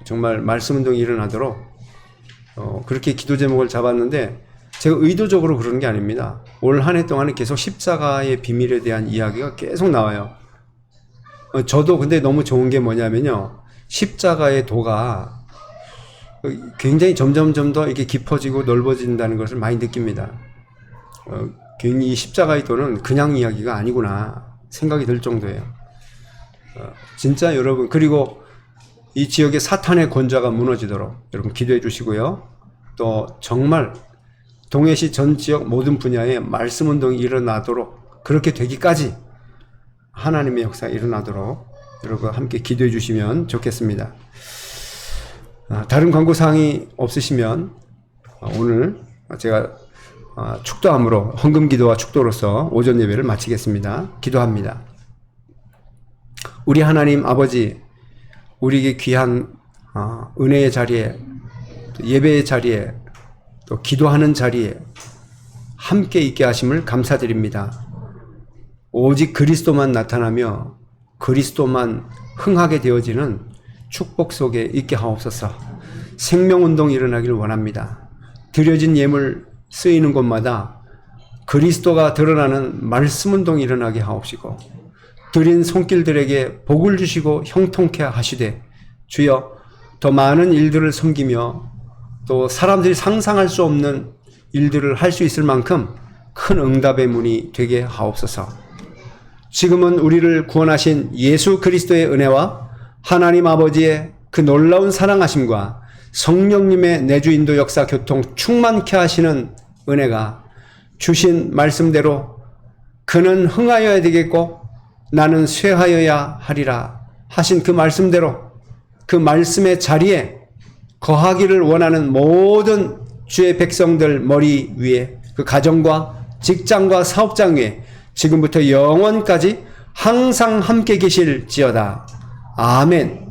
A: 정말 말씀 운동이 일어나도록 그렇게 기도 제목을 잡았는데 제가 의도적으로 그러는 게 아닙니다. 올 한 해 동안은 계속 십자가의 비밀에 대한 이야기가 계속 나와요. 저도 근데 너무 좋은 게 뭐냐면요. 십자가의 도가 굉장히 점점 더 이렇게 깊어지고 넓어진다는 것을 많이 느낍니다. 괜히 이 십자가의 도는 그냥 이야기가 아니구나. 생각이 들 정도예요. 진짜 여러분, 그리고 이 지역의 사탄의 권좌가 무너지도록 여러분 기도해 주시고요. 또 정말 동해시 전 지역 모든 분야에 말씀 운동이 일어나도록, 그렇게 되기까지 하나님의 역사가 일어나도록 여러분 함께 기도해 주시면 좋겠습니다. 다른 광고사항이 없으시면 오늘 제가 축도함으로, 헌금 기도와 축도로서 오전 예배를 마치겠습니다. 기도합니다. 우리 하나님 아버지, 우리에게 귀한 은혜의 자리에, 또 예배의 자리에, 또 기도하는 자리에 함께 있게 하심을 감사드립니다. 오직 그리스도만 나타나며 그리스도만 흥하게 되어지는 축복 속에 있게 하옵소서. 생명운동이 일어나기를 원합니다. 드려진 예물 쓰이는 곳마다 그리스도가 드러나는 말씀운동이 일어나게 하옵시고, 드린 손길들에게 복을 주시고 형통케 하시되, 주여 더 많은 일들을 섬기며 또 사람들이 상상할 수 없는 일들을 할 수 있을 만큼 큰 응답의 문이 되게 하옵소서. 지금은 우리를 구원하신 예수 그리스도의 은혜와 하나님 아버지의 그 놀라운 사랑하심과 성령님의 내주인도 역사 교통 충만케 하시는 은혜가 주신 말씀대로 그는 흥하여야 되겠고 나는 쇠하여야 하리라 하신 그 말씀대로 그 말씀의 자리에 거하기를 원하는 모든 주의 백성들 머리 위에, 그 가정과 직장과 사업장 위에 지금부터 영원까지 항상 함께 계실지어다. 아멘.